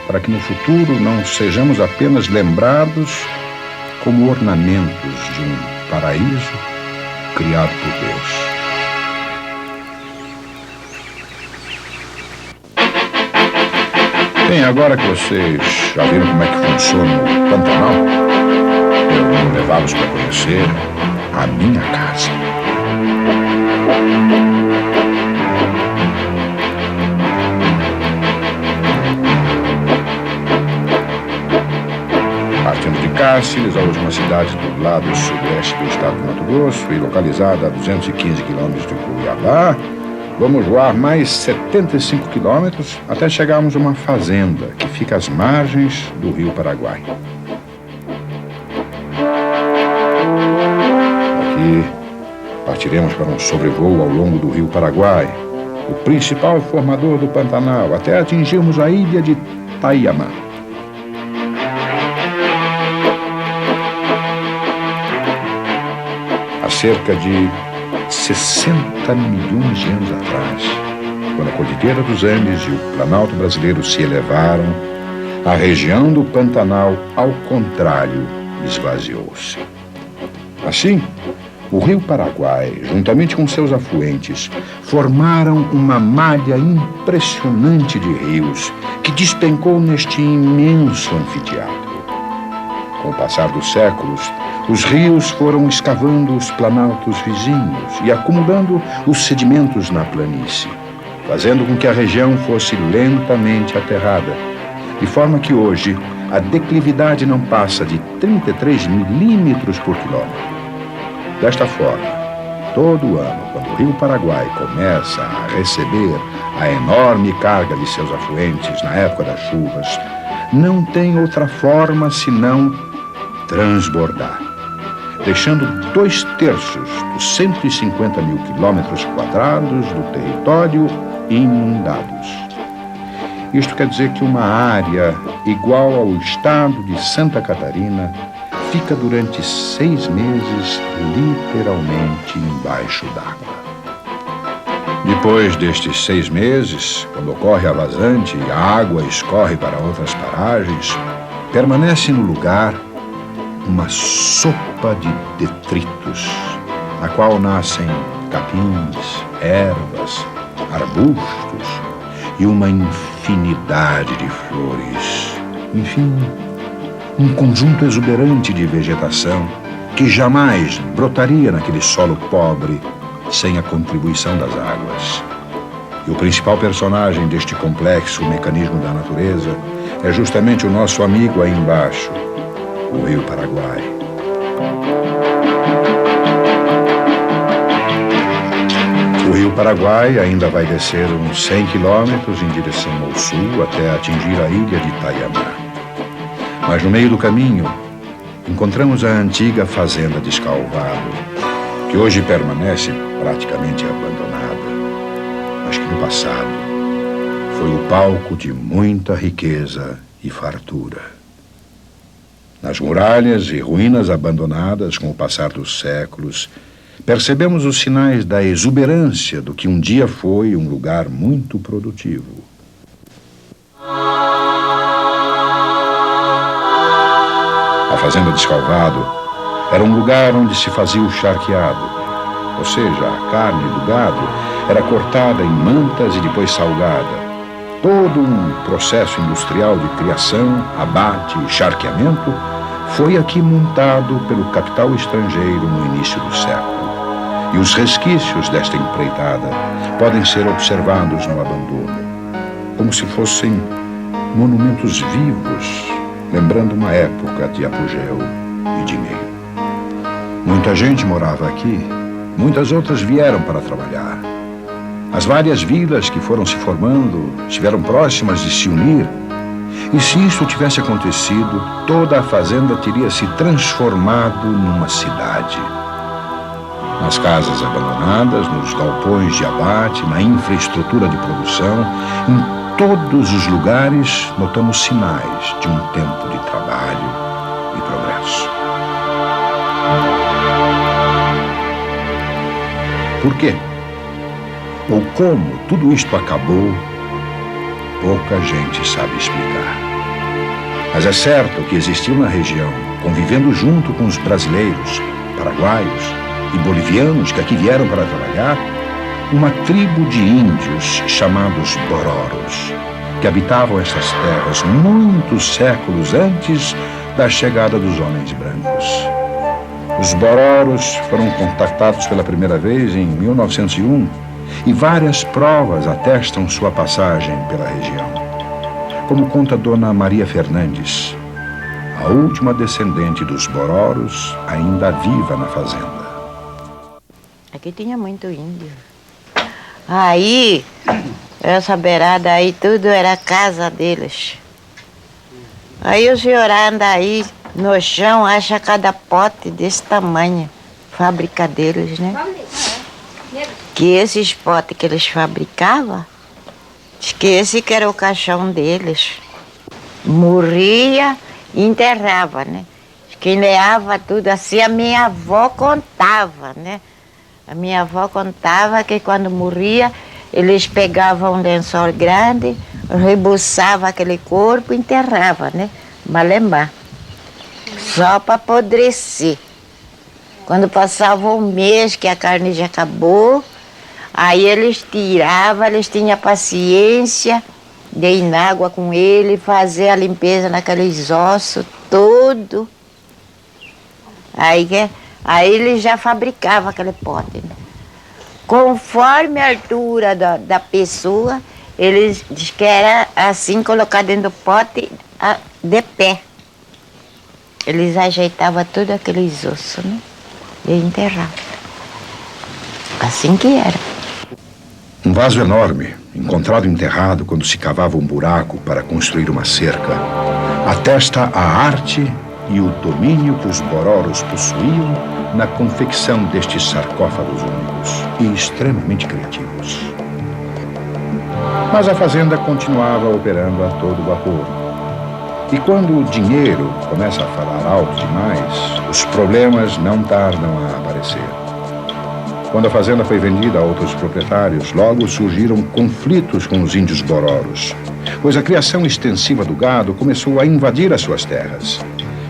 B: Para que no futuro não sejamos apenas lembrados como ornamentos de um paraíso criado por Deus. Bem, agora que vocês já viram como é que funciona o Pantanal, eu vou levá-los para conhecer a minha casa. Partindo de Cáceres, a última cidade do lado sudeste do estado do Mato Grosso e localizada a 215 quilômetros de Cuiabá, vamos voar mais 75 quilômetros até chegarmos a uma fazenda que fica às margens do rio Paraguai. Aqui partiremos para um sobrevoo ao longo do rio Paraguai, o principal formador do Pantanal, até atingirmos a ilha de Itaiamã. Há cerca de 60 milhões de anos atrás, quando a Cordilheira dos Andes e o Planalto brasileiro se elevaram, a região do Pantanal, ao contrário, esvaziou-se. Assim, o rio Paraguai, juntamente com seus afluentes, formaram uma malha impressionante de rios que despencou neste imenso anfiteatro. Com o passar dos séculos, os rios foram escavando os planaltos vizinhos e acumulando os sedimentos na planície, fazendo com que a região fosse lentamente aterrada, de forma que hoje a declividade não passa de 33 milímetros por quilômetro. Desta forma, todo ano, quando o Rio Paraguai começa a receber a enorme carga de seus afluentes na época das chuvas, não tem outra forma senão transbordar, deixando 2/3 dos 150 mil quilômetros quadrados do território inundados. Isto quer dizer que uma área igual ao estado de Santa Catarina fica durante 6 meses literalmente embaixo d'água. Depois destes 6 meses, quando ocorre a vazante e a água escorre para outras paragens, permanece no lugar uma sopa de detritos, na qual nascem capins, ervas, arbustos e uma infinidade de flores. Enfim, um conjunto exuberante de vegetação que jamais brotaria naquele solo pobre sem a contribuição das águas. E o principal personagem deste complexo mecanismo da natureza é justamente o nosso amigo aí embaixo, o Rio Paraguai. O Rio Paraguai ainda vai descer uns 100 quilômetros em direção ao sul até atingir a ilha de Itaiamá. Mas no meio do caminho, encontramos a antiga fazenda de Escalvado, que hoje permanece praticamente abandonada, mas que no passado foi o palco de muita riqueza e fartura. Nas muralhas e ruínas abandonadas com o passar dos séculos, percebemos os sinais da exuberância do que um dia foi um lugar muito produtivo. A fazenda de Escalvado era um lugar onde se fazia o charqueado, ou seja, a carne do gado era cortada em mantas e depois salgada. Todo um processo industrial de criação, abate e charqueamento foi aqui montado pelo capital estrangeiro no início do século. E os resquícios desta empreitada podem ser observados no abandono, como se fossem monumentos vivos, lembrando uma época de apogeu e dinheiro. Muita gente morava aqui, muitas outras vieram para trabalhar. As várias vilas que foram se formando estiveram próximas de se unir, e se isso tivesse acontecido, toda a fazenda teria se transformado numa cidade. Nas casas abandonadas, nos galpões de abate, na infraestrutura de produção, em todos os lugares notamos sinais de um tempo de trabalho e progresso. Por quê? Ou como tudo isto acabou, pouca gente sabe explicar. Mas é certo que existiu na região, convivendo junto com os brasileiros, paraguaios e bolivianos que aqui vieram para trabalhar, uma tribo de índios chamados Bororos, que habitavam essas terras muitos séculos antes da chegada dos homens brancos. Os Bororos foram contactados pela primeira vez em 1901 e várias provas atestam sua passagem pela região. Como conta Dona Maria Fernandes, a última descendente dos Bororos ainda viva na fazenda.
E: Aqui tinha muito índio. Aí, essa beirada aí, tudo era casa deles. Aí o senhor anda aí no chão, acha cada pote desse tamanho, fábrica deles, né? Que esses potes que eles fabricavam, esquece que era o caixão deles. Morria e enterrava, né? Quem levava tudo assim, a minha avó contava, né? A minha avó contava que quando morria, eles pegavam um lençol grande, rebuçavam aquele corpo e enterravam, né? Malembar. Só para apodrecer. Quando passava um mês que a carne já acabou, aí eles tiravam, eles tinham paciência de ir na água com ele, fazer a limpeza naqueles ossos, tudo. Aí eles já fabricavam aquele pote, né? Conforme a altura da pessoa, Eles diz que era assim, colocar dentro do pote de pé. Eles ajeitavam tudo aqueles ossos, né? E enterravam. Assim que era.
B: Um vaso enorme, encontrado enterrado quando se cavava um buraco para construir uma cerca, atesta a arte e o domínio que os Bororos possuíam na confecção destes sarcófagos únicos e extremamente criativos. Mas a fazenda continuava operando a todo vapor. E quando o dinheiro começa a falar alto demais, os problemas não tardam a aparecer. Quando a fazenda foi vendida a outros proprietários, logo surgiram conflitos com os índios Bororos, pois a criação extensiva do gado começou a invadir as suas terras.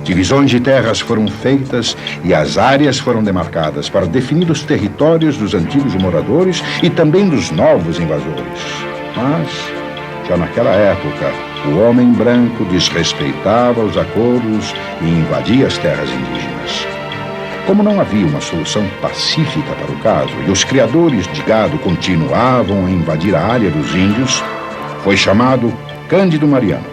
B: Divisões de terras foram feitas e as áreas foram demarcadas para definir os territórios dos antigos moradores e também dos novos invasores. Mas, já naquela época, o homem branco desrespeitava os acordos e invadia as terras indígenas. Como não havia uma solução pacífica para o caso e os criadores de gado continuavam a invadir a área dos índios, foi chamado Cândido Mariano,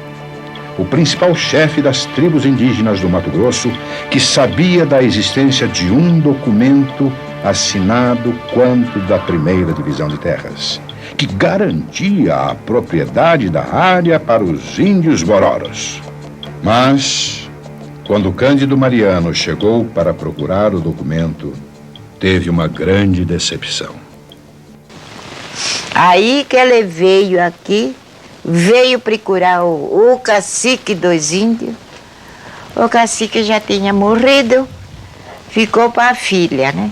B: o principal chefe das tribos indígenas do Mato Grosso, que sabia da existência de um documento assinado quanto da primeira divisão de terras, que garantia a propriedade da área para os índios Bororos. Mas, quando Cândido Mariano chegou para procurar o documento, teve uma grande decepção.
E: Aí que ele veio aqui, veio procurar o cacique dos índios. O cacique já tinha morrido, ficou para a filha, né?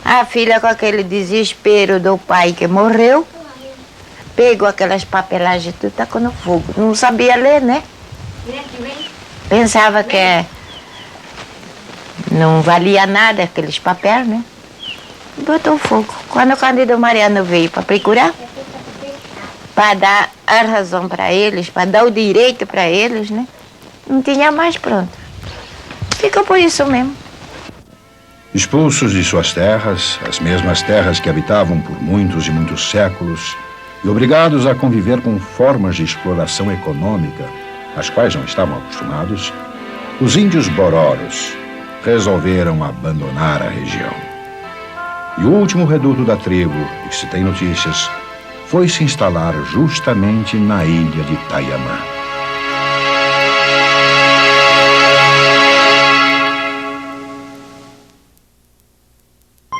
E: A filha, com aquele desespero do pai que morreu, pegou aquelas papelagens e tudo, tacou no fogo. Não sabia ler, né? Pensava que não valia nada aqueles papéis, né? Botou fogo. Quando o Cândido Mariano veio para procurar, para dar a razão para eles, para dar o direito para eles, né? Não tinha mais, pronto. Ficou por isso mesmo.
B: Expulsos de suas terras, as mesmas terras que habitavam por muitos e muitos séculos, e obrigados a conviver com formas de exploração econômica, às quais não estavam acostumados, os índios Bororos resolveram abandonar a região. E o último reduto da tribo, de que se tem notícias, foi se instalar justamente na ilha de Itaiamã.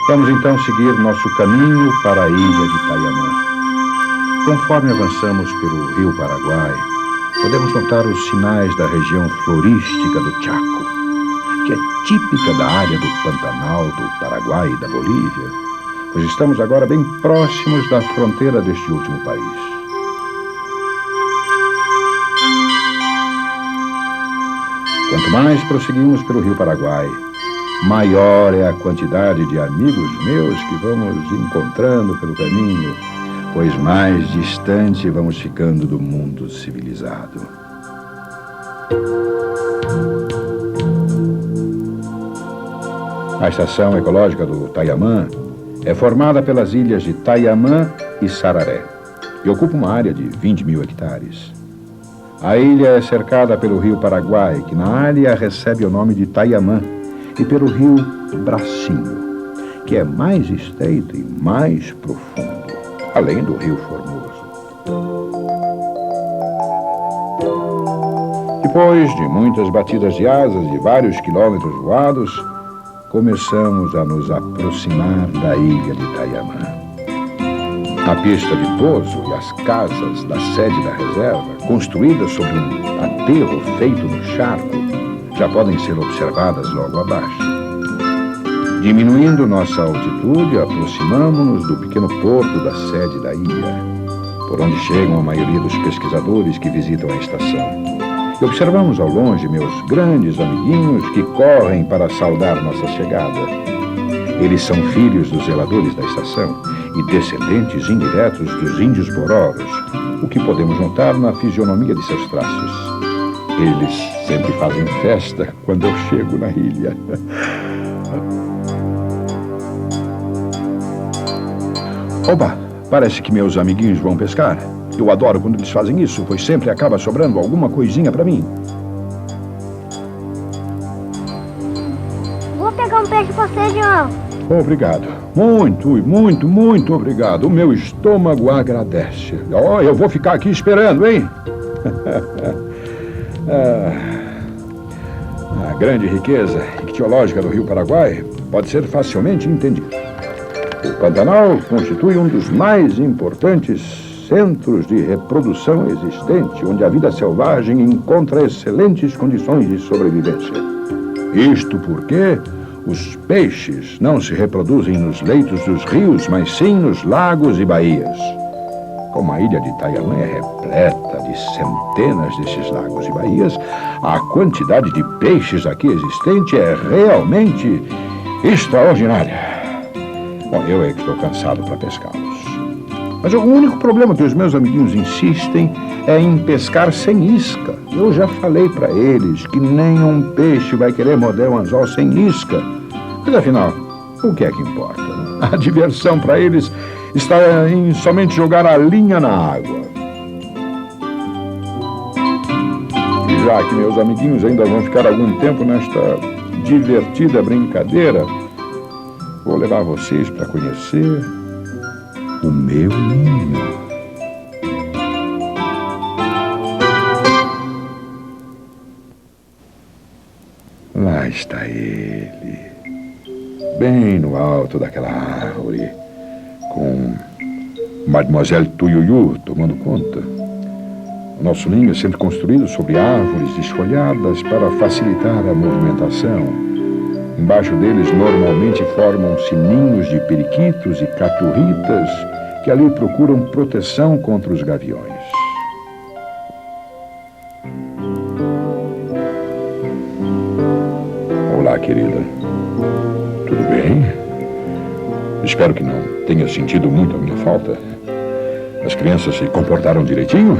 B: Vamos então seguir nosso caminho para a ilha de Itaiamã. Conforme avançamos pelo rio Paraguai, podemos notar os sinais da região florística do Chaco, que é típica da área do Pantanal do Paraguai e da Bolívia, pois estamos agora bem próximos da fronteira deste último país. Quanto mais prosseguimos pelo rio Paraguai, maior é a quantidade de amigos meus que vamos encontrando pelo caminho, pois mais distante vamos ficando do mundo civilizado. A estação ecológica do Itaiamã é formada pelas ilhas de Itaiamã e Sararé e ocupa uma área de 20 mil hectares. A ilha é cercada pelo rio Paraguai, que na área recebe o nome de Itaiamã, e pelo rio Bracinho, que é mais estreito e mais profundo, além do rio Formoso. Depois de muitas batidas de asas e vários quilômetros voados, começamos a nos aproximar da ilha de Itaiamã. A pista de pouso e as casas da sede da reserva, construídas sobre um aterro feito no charco, já podem ser observadas logo abaixo. Diminuindo nossa altitude, aproximamo-nos do pequeno porto da sede da ilha, por onde chegam a maioria dos pesquisadores que visitam a estação. E observamos ao longe meus grandes amiguinhos que correm para saudar nossa chegada. Eles são filhos dos zeladores da estação e descendentes indiretos dos índios Bororos, o que podemos notar na fisionomia de seus traços. Eles sempre fazem festa quando eu chego na ilha. Oba, Parece que meus amiguinhos vão pescar. Eu adoro quando eles fazem isso, pois sempre acaba sobrando alguma coisinha para mim.
F: Vou pegar um peixe pra você, João.
B: Obrigado. Muito obrigado. O meu estômago agradece. Oh, eu vou ficar aqui esperando, hein? A grande riqueza ictiológica do Rio Paraguai pode ser facilmente entendida. O Pantanal constitui um dos mais importantes centros de reprodução existente, onde a vida selvagem encontra excelentes condições de sobrevivência. Isto porque os peixes não se reproduzem nos leitos dos rios, mas sim nos lagos e baías. Como a ilha de Itaiamã é repleta de centenas desses lagos e baías, a quantidade de peixes aqui existente é realmente extraordinária. Bom, eu é que estou cansado para pescá-los. Mas o único problema que os meus amiguinhos insistem é em pescar sem isca. Eu já falei para eles que nenhum peixe vai querer morder um anzol sem isca. Mas afinal, o que é que importa? A diversão para eles está em somente jogar a linha na água. E já que meus amiguinhos ainda vão ficar algum tempo nesta divertida brincadeira, vou levar vocês para conhecer o meu ninho. Lá está ele, bem no alto daquela árvore, com Mademoiselle Tuiuiu tomando conta. O nosso ninho é sempre construído sobre árvores desfolhadas para facilitar a movimentação. Embaixo deles normalmente formam-se ninhos de periquitos e caturritas que ali procuram proteção contra os gaviões. Olá, querida. Tudo bem? Espero que não tenha sentido muito a minha falta. As crianças se comportaram direitinho?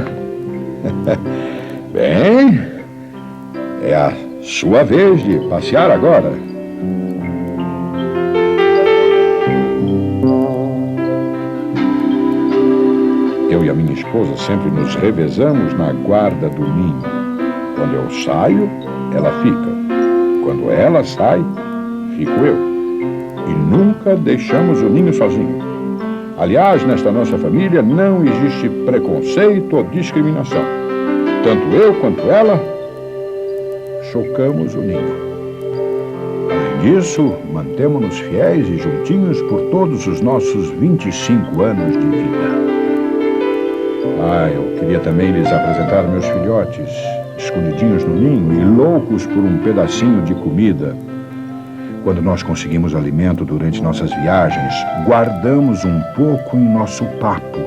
B: Bem, é a sua vez de passear agora. Eu e a minha esposa sempre nos revezamos na guarda do ninho. Quando eu saio, ela fica. Quando ela sai, fico eu. E nunca deixamos o ninho sozinho. Aliás, nesta nossa família não existe preconceito ou discriminação. Tanto eu quanto ela chocamos o ninho. Além disso, mantemos-nos fiéis e juntinhos por todos os nossos 25 anos de vida. Eu queria também lhes apresentar meus filhotes, escondidinhos no ninho e loucos por um pedacinho de comida. Quando nós conseguimos alimento durante nossas viagens, guardamos um pouco em nosso papo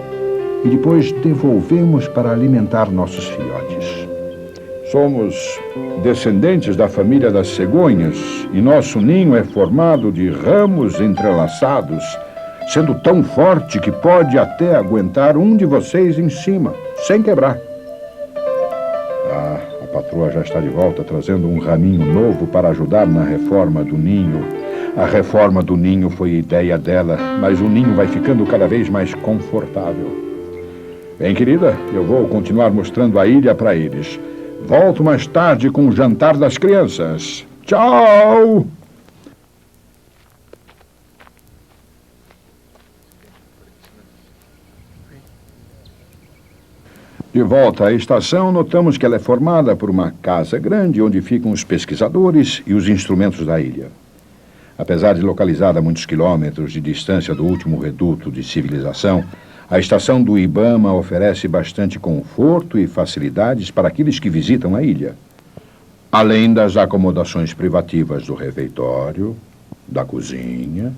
B: e depois devolvemos para alimentar nossos filhotes. Somos descendentes da família das cegonhas e nosso ninho é formado de ramos entrelaçados, sendo tão forte que pode até aguentar um de vocês em cima, sem quebrar. A patroa já está de volta, trazendo um raminho novo para ajudar na reforma do ninho. A reforma do ninho foi ideia dela, mas o ninho vai ficando cada vez mais confortável. Bem, querida, eu vou continuar mostrando a ilha para eles. Volto mais tarde com o jantar das crianças. Tchau! De volta à estação, notamos que ela é formada por uma casa grande onde ficam os pesquisadores e os instrumentos da ilha. Apesar de localizada a muitos quilômetros de distância do último reduto de civilização, a estação do Ibama oferece bastante conforto e facilidades para aqueles que visitam a ilha. Além das acomodações privativas do refeitório, da cozinha,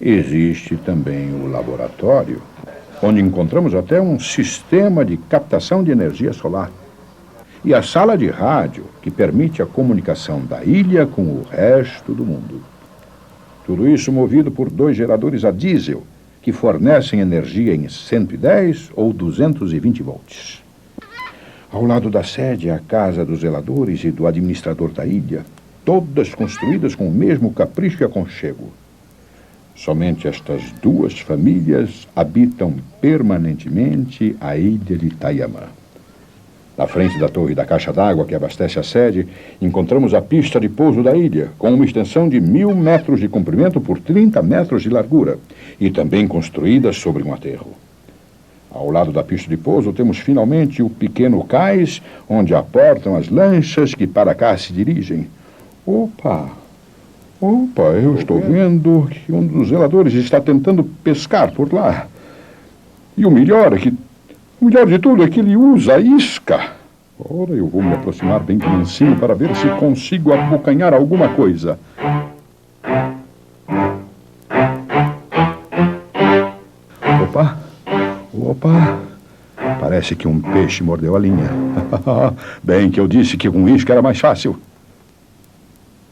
B: existe também o laboratório, onde encontramos até um sistema de captação de energia solar. E a sala de rádio, que permite a comunicação da ilha com o resto do mundo. Tudo isso movido por 2 geradores a diesel, que fornecem energia em 110 ou 220 volts. Ao lado da sede, a casa dos zeladores e do administrador da ilha, todas construídas com o mesmo capricho e aconchego. Somente estas duas famílias habitam permanentemente a ilha de Itaiamã. Na frente da torre da caixa d'água que abastece a sede, encontramos a pista de pouso da ilha, com uma extensão de 1.000 metros de comprimento por 30 metros de largura, e também construída sobre um aterro. Ao lado da pista de pouso, temos finalmente o pequeno cais, onde aportam as lanchas que para cá se dirigem. Opa, eu estou vendo que um dos zeladores está tentando pescar por lá. E o melhor de tudo é que ele usa isca. Ora, eu vou me aproximar bem de mansinho para ver se consigo abocanhar alguma coisa. Opa, parece que um peixe mordeu a linha. Bem que eu disse que com isca era mais fácil.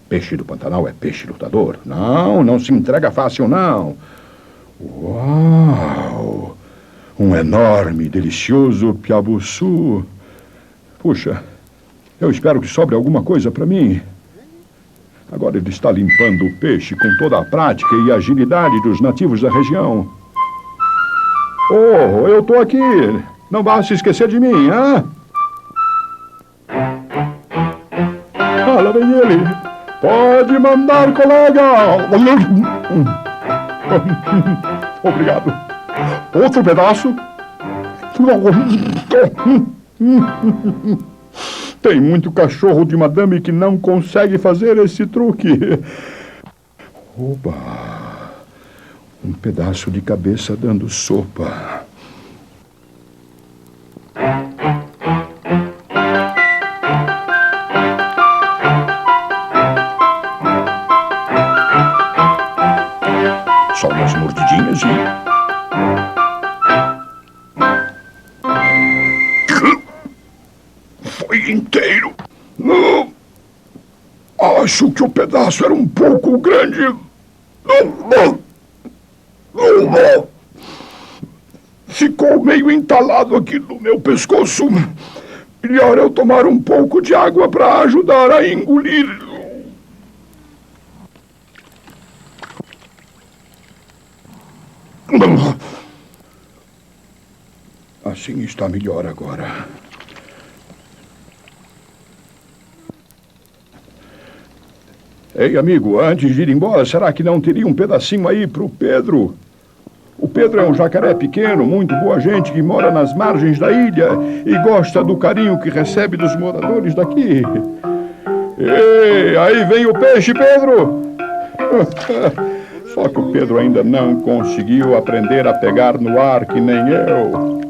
B: Peixe do Pantanal é peixe lutador. Não se entrega fácil, não. Uau! Um enorme, delicioso piabuçu. Puxa, eu espero que sobre alguma coisa para mim. Agora ele está limpando o peixe com toda a prática e agilidade dos nativos da região. Oh, eu estou aqui. Não vá se esquecer de mim, hã? Ah, lá vem ele. Pode mandar, colega. Obrigado. Outro pedaço? Tem muito cachorro de madame que não consegue fazer esse truque. Oba! Um pedaço de cabeça dando sopa. Só umas mordidinhas e... Foi inteiro. Acho que o pedaço era um pouco grande. Ficou meio entalado aqui no meu pescoço. Melhor eu tomar um pouco de água para ajudar a engolir. Assim está melhor agora. Ei, amigo, antes de ir embora, será que não teria um pedacinho aí pro Pedro? O Pedro é um jacaré pequeno, muito boa gente, que mora nas margens da ilha e gosta do carinho que recebe dos moradores daqui. Ei, aí vem o peixe, Pedro! Só que o Pedro ainda não conseguiu aprender a pegar no ar que nem eu.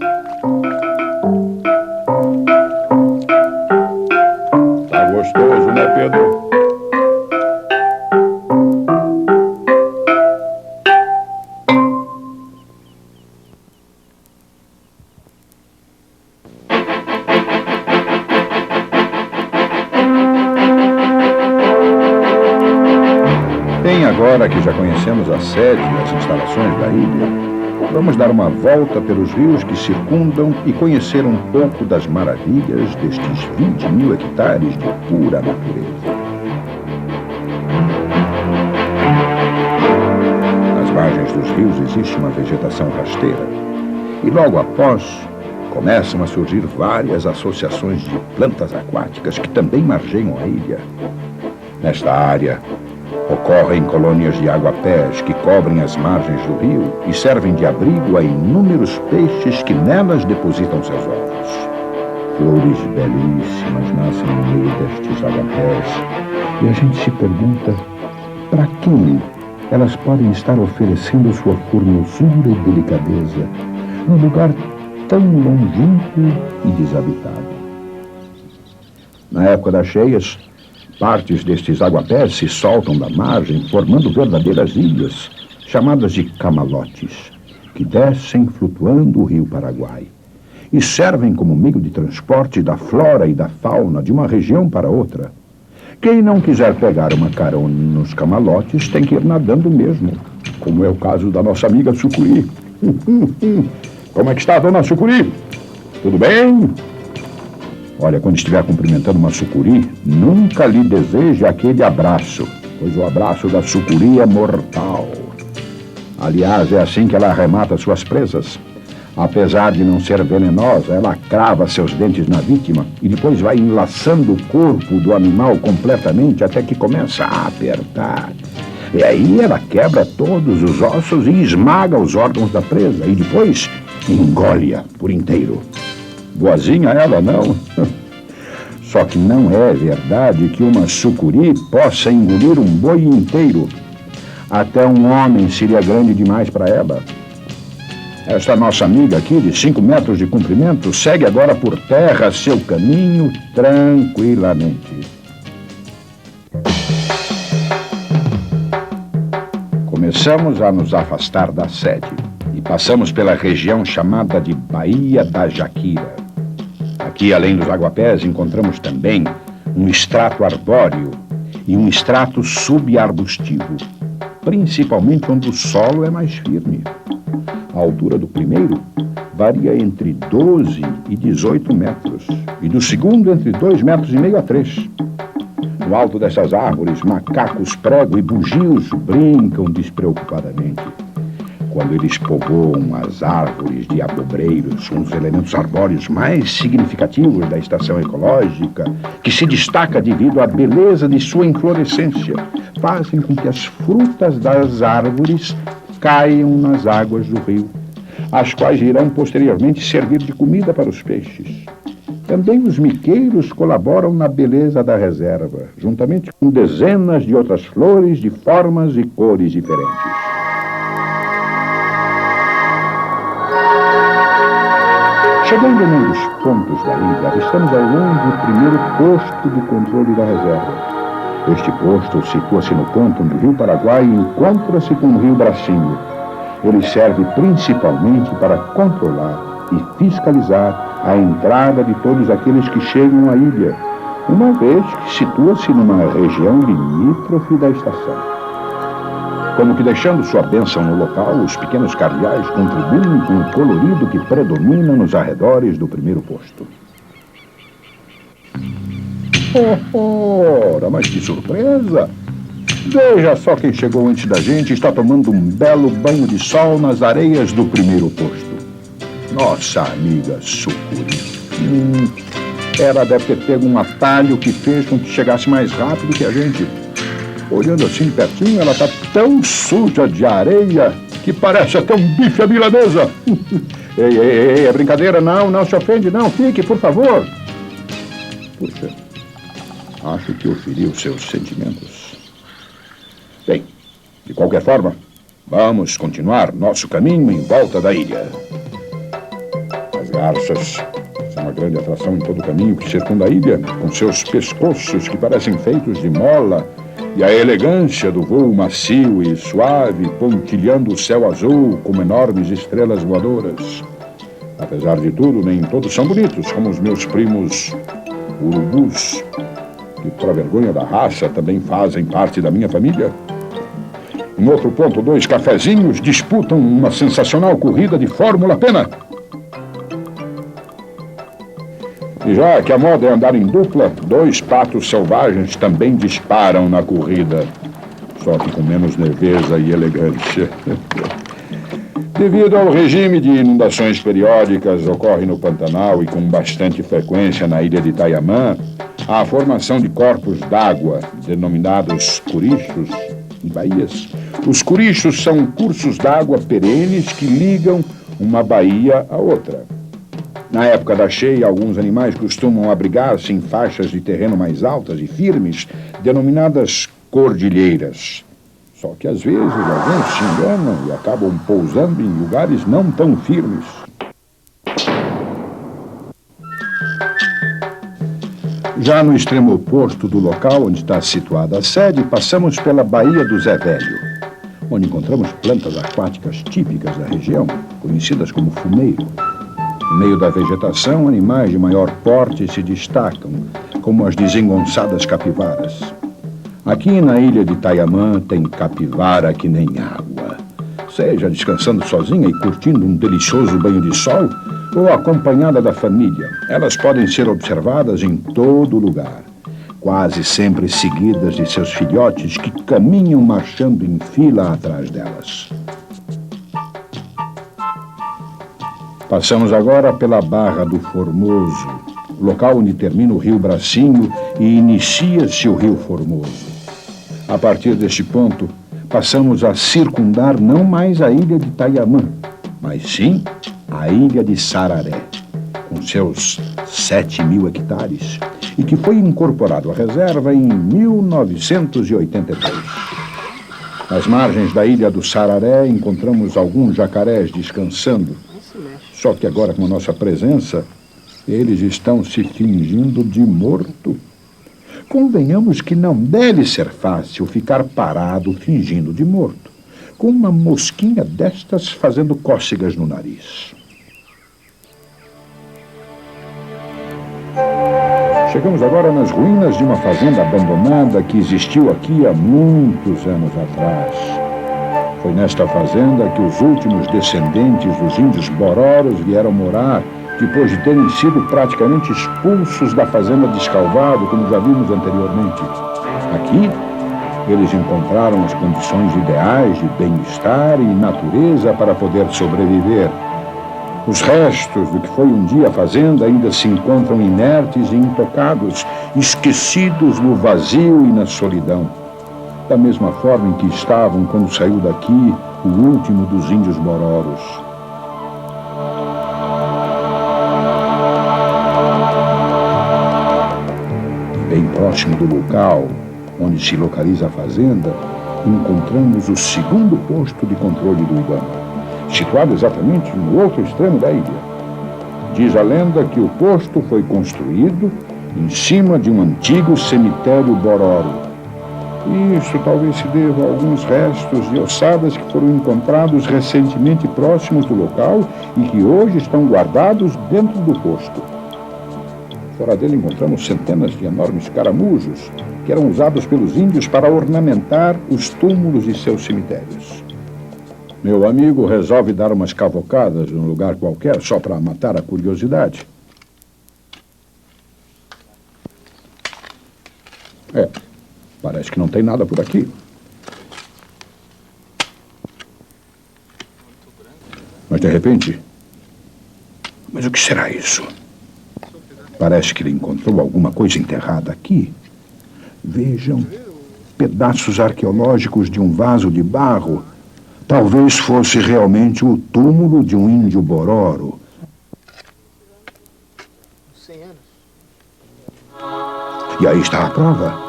B: Tá gostoso, né, Pedro? Agora que já conhecemos a sede e as instalações da ilha, vamos dar uma volta pelos rios que circundam e conhecer um pouco das maravilhas destes 20.000 hectares de pura natureza. Nas margens dos rios existe uma vegetação rasteira e logo após começam a surgir várias associações de plantas aquáticas que também margeiam a ilha. Nesta área, ocorrem colônias de água-pés que cobrem as margens do rio e servem de abrigo a inúmeros peixes que nelas depositam seus ovos. Flores belíssimas nascem no meio destes água-pés e a gente se pergunta para quem elas podem estar oferecendo sua formosura e delicadeza num lugar tão longínquo e desabitado. Na época das cheias, partes destes aguapés se soltam da margem, formando verdadeiras ilhas, chamadas de camalotes, que descem flutuando o rio Paraguai e servem como meio de transporte da flora e da fauna de uma região para outra. Quem não quiser pegar uma carona nos camalotes tem que ir nadando mesmo, como é o caso da nossa amiga Sucuri. Como é que está, dona Sucuri? Tudo bem? Olha, quando estiver cumprimentando uma sucuri, nunca lhe deseje aquele abraço, pois o abraço da sucuri é mortal. Aliás, é assim que ela arremata suas presas. Apesar de não ser venenosa, ela crava seus dentes na vítima e depois vai enlaçando o corpo do animal completamente até que começa a apertar. E aí ela quebra todos os ossos e esmaga os órgãos da presa e depois engole-a por inteiro. Boazinha ela, não? Só que não é verdade que uma sucuri possa engolir um boi inteiro. Até um homem seria grande demais para ela. Esta nossa amiga aqui, de 5 metros de comprimento, segue agora por terra seu caminho tranquilamente. Começamos a nos afastar da sede e passamos pela região chamada de Baía da Jaquira. Aqui, além dos aguapés, encontramos também um estrato arbóreo e um estrato subarbustivo, principalmente onde o solo é mais firme. A altura do primeiro varia entre 12 e 18 metros, e do segundo entre 2,5 metros a 3. No alto dessas árvores, macacos, prego e bugios brincam despreocupadamente. Quando eles povoam as árvores de abobreiros, um dos elementos arbóreos mais significativos da estação ecológica, que se destaca devido à beleza de sua inflorescência, fazem com que as frutas das árvores caiam nas águas do rio, as quais irão posteriormente servir de comida para os peixes. Também os miqueiros colaboram na beleza da reserva, juntamente com dezenas de outras flores de formas e cores diferentes. Chegando num dos pontos da ilha, estamos ao longe do primeiro posto de controle da reserva. Este posto situa-se no ponto onde o rio Paraguai encontra-se com o rio Bracinho. Ele serve principalmente para controlar e fiscalizar a entrada de todos aqueles que chegam à ilha, uma vez que situa-se numa região limítrofe da estação. Como que deixando sua bênção no local, os pequenos cardeais contribuem com o colorido que predomina nos arredores do primeiro posto. Ora, mas que surpresa! Veja só quem chegou antes da gente, está tomando um belo banho de sol nas areias do primeiro posto. Nossa amiga sucuri. Ela deve ter pego um atalho que fez com que chegasse mais rápido que a gente. Olhando assim de pertinho, ela está tão suja de areia que parece até um bife à milanesa. Ei, é brincadeira, não se ofende, não. Fique, por favor. Puxa, acho que eu feri os seus sentimentos. Bem, de qualquer forma, vamos continuar nosso caminho em volta da ilha. As garças são uma grande atração em todo o caminho que circunda a ilha, com seus pescoços que parecem feitos de mola e a elegância do voo macio e suave, pontilhando o céu azul como enormes estrelas voadoras. Apesar de tudo, nem todos são bonitos, como os meus primos urubus, que, por vergonha da raça, também fazem parte da minha família. Em outro ponto, 2 cafezinhos disputam uma sensacional corrida de Fórmula Pena. E já que a moda é andar em dupla, 2 patos selvagens também disparam na corrida, só que com menos leveza e elegância. Devido ao regime de inundações periódicas, ocorre no Pantanal e com bastante frequência na ilha de Itaiamã, a formação de corpos d'água, denominados curichos, em baías. Os curichos são cursos d'água perenes que ligam uma baía à outra. Na época da cheia, alguns animais costumam abrigar-se em faixas de terreno mais altas e firmes, denominadas cordilheiras. Só que às vezes alguns se enganam e acabam pousando em lugares não tão firmes. Já no extremo oposto do local onde está situada a sede, passamos pela Baía do Zé Velho, onde encontramos plantas aquáticas típicas da região, conhecidas como fumeiro. No meio da vegetação, animais de maior porte se destacam, como as desengonçadas capivaras. Aqui na ilha de Itaiamã tem capivara que nem água. Seja descansando sozinha e curtindo um delicioso banho de sol, ou acompanhada da família. Elas podem ser observadas em todo lugar, quase sempre seguidas de seus filhotes que caminham marchando em fila atrás delas. Passamos agora pela Barra do Formoso, local onde termina o rio Bracinho e inicia-se o rio Formoso. A partir deste ponto, passamos a circundar não mais a ilha de Itaiamã, mas sim a ilha de Sararé, com seus 7.000 hectares, e que foi incorporado à reserva em 1983. Nas margens da ilha do Sararé encontramos alguns jacarés descansando, só que agora com a nossa presença, eles estão se fingindo de morto. Convenhamos que não deve ser fácil ficar parado fingindo de morto, com uma mosquinha destas fazendo cócegas no nariz. Chegamos agora nas ruínas de uma fazenda abandonada que existiu aqui há muitos anos atrás. Foi nesta fazenda que os últimos descendentes dos índios Bororos vieram morar, depois de terem sido praticamente expulsos da fazenda de Escalvado, como já vimos anteriormente. Aqui, eles encontraram as condições ideais de bem-estar e natureza para poder sobreviver. Os restos do que foi um dia a fazenda ainda se encontram inertes e intocados, esquecidos no vazio e na solidão. Da mesma forma em que estavam quando saiu daqui o último dos índios Bororos. Bem próximo do local onde se localiza a fazenda, encontramos o segundo posto de controle do Ibama, situado exatamente no outro extremo da ilha. Diz a lenda que o posto foi construído em cima de um antigo cemitério Bororo. Isso talvez se deva a alguns restos de ossadas que foram encontrados recentemente próximos do local e que hoje estão guardados dentro do posto. Fora dele encontramos centenas de enormes caramujos que eram usados pelos índios para ornamentar os túmulos de seus cemitérios. Meu amigo resolve dar umas cavocadas num lugar qualquer só para matar a curiosidade. Parece que não tem nada por aqui. Mas de repente... Mas o que será isso? Parece que ele encontrou alguma coisa enterrada aqui. Vejam, pedaços arqueológicos de um vaso de barro. Talvez fosse realmente o túmulo de um índio Bororo.
A: 100 anos.
B: E aí está a prova.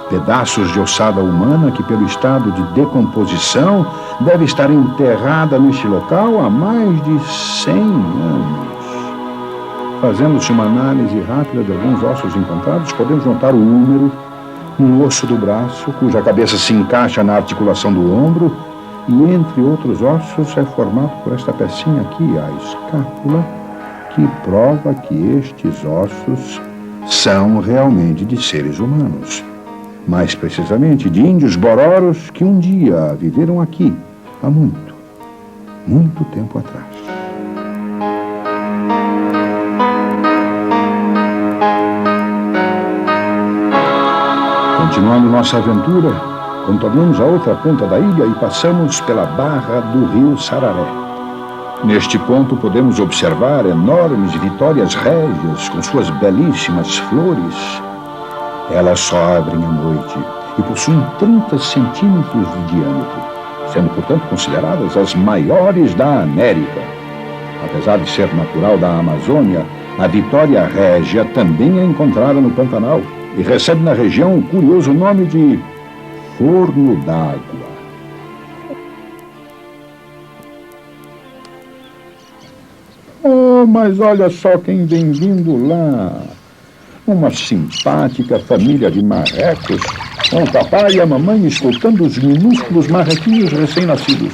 B: Pedaços de ossada humana que, pelo estado de decomposição, deve estar enterrada neste local há mais de 100 anos. Fazendo-se uma análise rápida de alguns ossos encontrados, podemos notar o húmero, um osso do braço, cuja cabeça se encaixa na articulação do ombro, e entre outros ossos é formado por esta pecinha aqui, a escápula, que prova que estes ossos são realmente de seres humanos. Mais precisamente de índios Bororos que um dia viveram aqui, há muito, muito tempo atrás. Continuando nossa aventura, contornamos a outra ponta da ilha e passamos pela barra do rio Sararé. Neste ponto podemos observar enormes vitórias régias com suas belíssimas flores. Elas só abrem à noite e possuem 30 centímetros de diâmetro, sendo, portanto, consideradas as maiores da América. Apesar de ser natural da Amazônia, a Vitória Régia também é encontrada no Pantanal e recebe na região o curioso nome de Forno d'Água. Oh, mas olha só quem vem vindo lá. Uma simpática família de marrecos, com o papai e a mamãe escoltando os minúsculos marrequinhos recém-nascidos.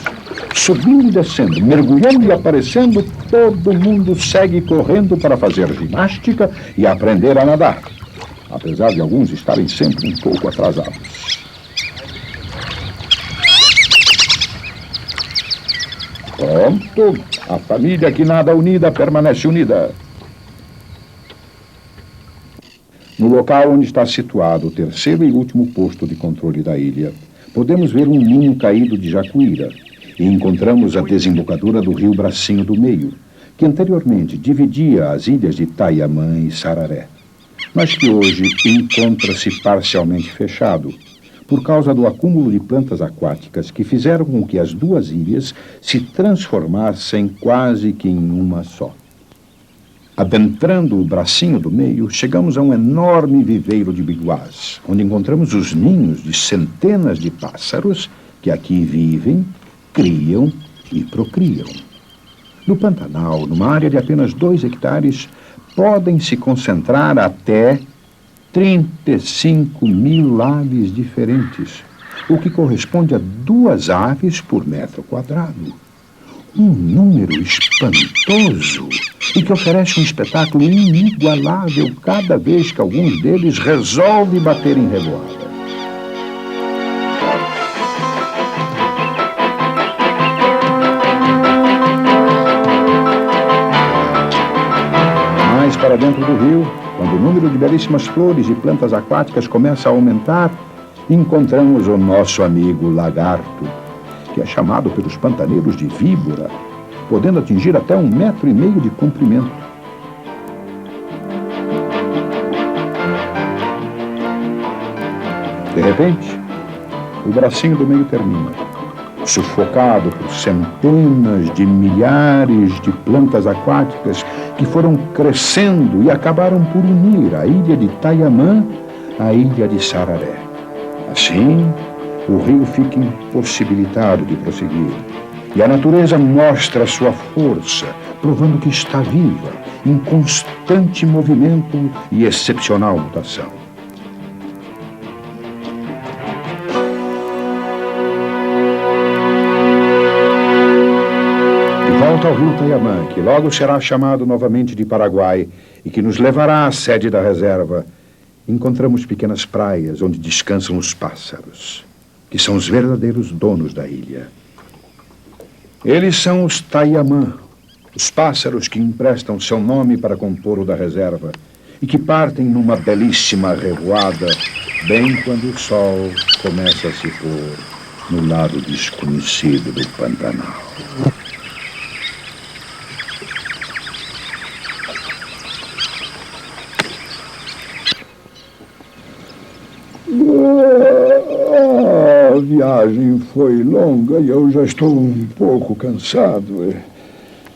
B: Subindo e descendo, mergulhando e aparecendo, todo mundo segue correndo para fazer ginástica e aprender a nadar, apesar de alguns estarem sempre um pouco atrasados. Pronto, a família que nada unida permanece unida. No local onde está situado o terceiro e último posto de controle da ilha, podemos ver um ninho caído de jacuíra e encontramos a desembocadura do rio Bracinho do Meio, que anteriormente dividia as ilhas de Itaiamã e Sararé, mas que hoje encontra-se parcialmente fechado, por causa do acúmulo de plantas aquáticas que fizeram com que as duas ilhas se transformassem quase que em uma só. Adentrando o bracinho do meio, chegamos a um enorme viveiro de biguás, onde encontramos os ninhos de centenas de pássaros que aqui vivem, criam e procriam. No Pantanal, numa área de apenas 2 hectares, podem se concentrar até 35.000 aves diferentes, o que corresponde a 2 aves por metro quadrado. Um número espantoso e que oferece um espetáculo inigualável cada vez que alguns deles resolve bater em revoada. Mais para dentro do rio, quando o número de belíssimas flores e plantas aquáticas começa a aumentar, encontramos o nosso amigo lagarto, que é chamado pelos pantaneiros de víbora, podendo atingir até 1,5 metro de comprimento. De repente, o bracinho do meio termina, sufocado por centenas de milhares de plantas aquáticas que foram crescendo e acabaram por unir a ilha de Itaiamã à ilha de Sararé. Assim, o rio fica impossibilitado de prosseguir e a natureza mostra sua força, provando que está viva, em constante movimento e excepcional mutação. Volta ao rio Itaiamã, que logo será chamado novamente de Paraguai e que nos levará à sede da reserva, encontramos pequenas praias onde descansam os pássaros, que são os verdadeiros donos da ilha. Eles são os Taiamã, os pássaros que emprestam seu nome para compor o da reserva e que partem numa belíssima revoada bem quando o sol começa a se pôr no lado desconhecido do Pantanal. A viagem foi longa e eu já estou um pouco cansado.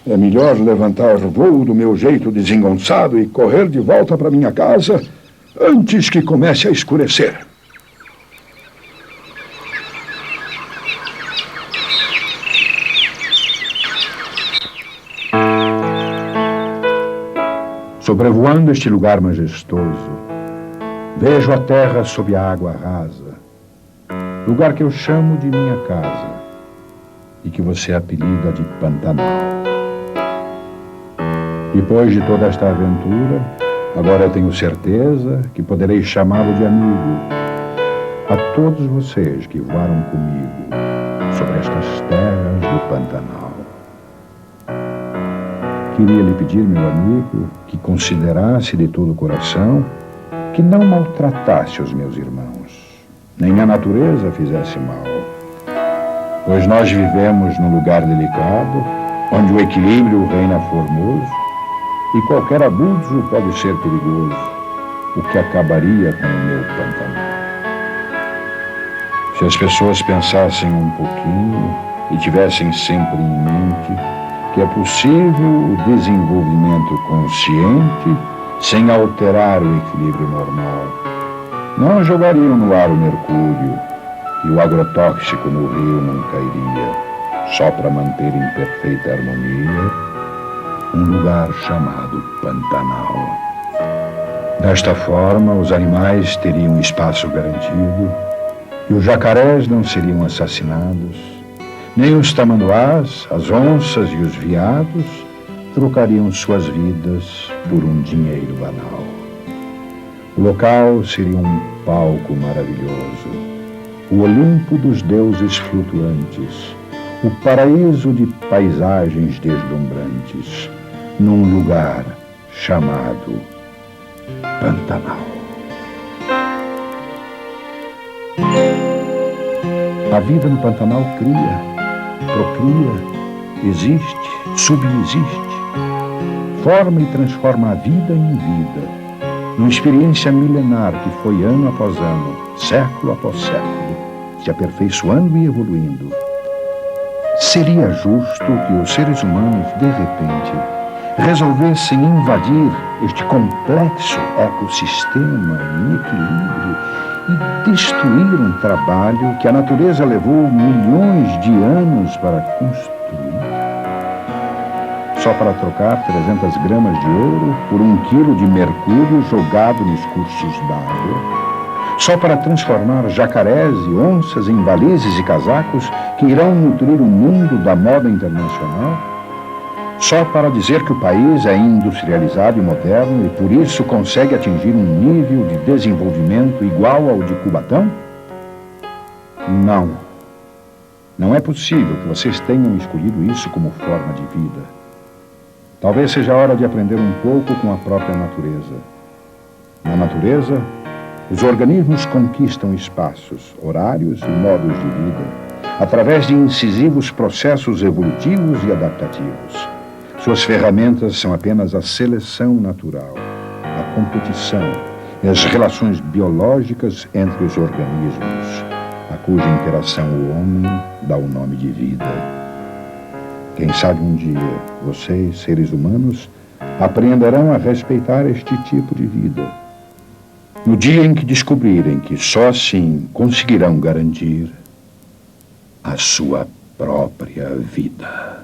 B: É melhor levantar voo do meu jeito desengonçado e correr de volta para minha casa antes que comece a escurecer. Sobrevoando este lugar majestoso, vejo a terra sob a água rasa, lugar que eu chamo de minha casa e que você apelida de Pantanal. Depois de toda esta aventura, agora eu tenho certeza que poderei chamá-lo de amigo. A todos vocês que voaram comigo sobre estas terras do Pantanal. Queria lhe pedir, meu amigo, que considerasse de todo o coração que não maltratasse os meus irmãos, nem a natureza fizesse mal, pois nós vivemos num lugar delicado, onde o equilíbrio reina formoso, e qualquer abuso pode ser perigoso, o que acabaria com o meu Pantanal. Se as pessoas pensassem um pouquinho e tivessem sempre em mente que é possível o desenvolvimento consciente sem alterar o equilíbrio normal, não jogariam no ar o mercúrio e o agrotóxico no rio não cairia, só para manter em perfeita harmonia um lugar chamado Pantanal. Desta forma, os animais teriam espaço garantido e os jacarés não seriam assassinados, nem os tamanduás, as onças e os veados trocariam suas vidas por um dinheiro banal. O local seria um palco maravilhoso, o Olimpo dos deuses flutuantes, o paraíso de paisagens deslumbrantes, num lugar chamado Pantanal. A vida no Pantanal cria, procria, existe, subexiste. forma e transforma a vida em vida, numa experiência milenar que foi ano após ano, século após século, se aperfeiçoando e evoluindo. Seria justo que os seres humanos, de repente, resolvessem invadir este complexo ecossistema em equilíbrio e destruir um trabalho que a natureza levou milhões de anos para construir, só para trocar 300 gramas de ouro por 1 quilo de mercúrio jogado nos cursos d'água, só para transformar jacarés e onças em valizes e casacos que irão nutrir o mundo da moda internacional, só para dizer que o país é industrializado e moderno e por isso consegue atingir um nível de desenvolvimento igual ao de Cubatão? Não. Não é possível que vocês tenham escolhido isso como forma de vida. Talvez seja a hora de aprender um pouco com a própria natureza. Na natureza, os organismos conquistam espaços, horários e modos de vida através de incisivos processos evolutivos e adaptativos. Suas ferramentas são apenas a seleção natural, a competição e as relações biológicas entre os organismos, a cuja interação o homem dá o nome de vida. Quem sabe um dia vocês, seres humanos, aprenderão a respeitar este tipo de vida. No dia em que descobrirem que só assim conseguirão garantir a sua própria vida.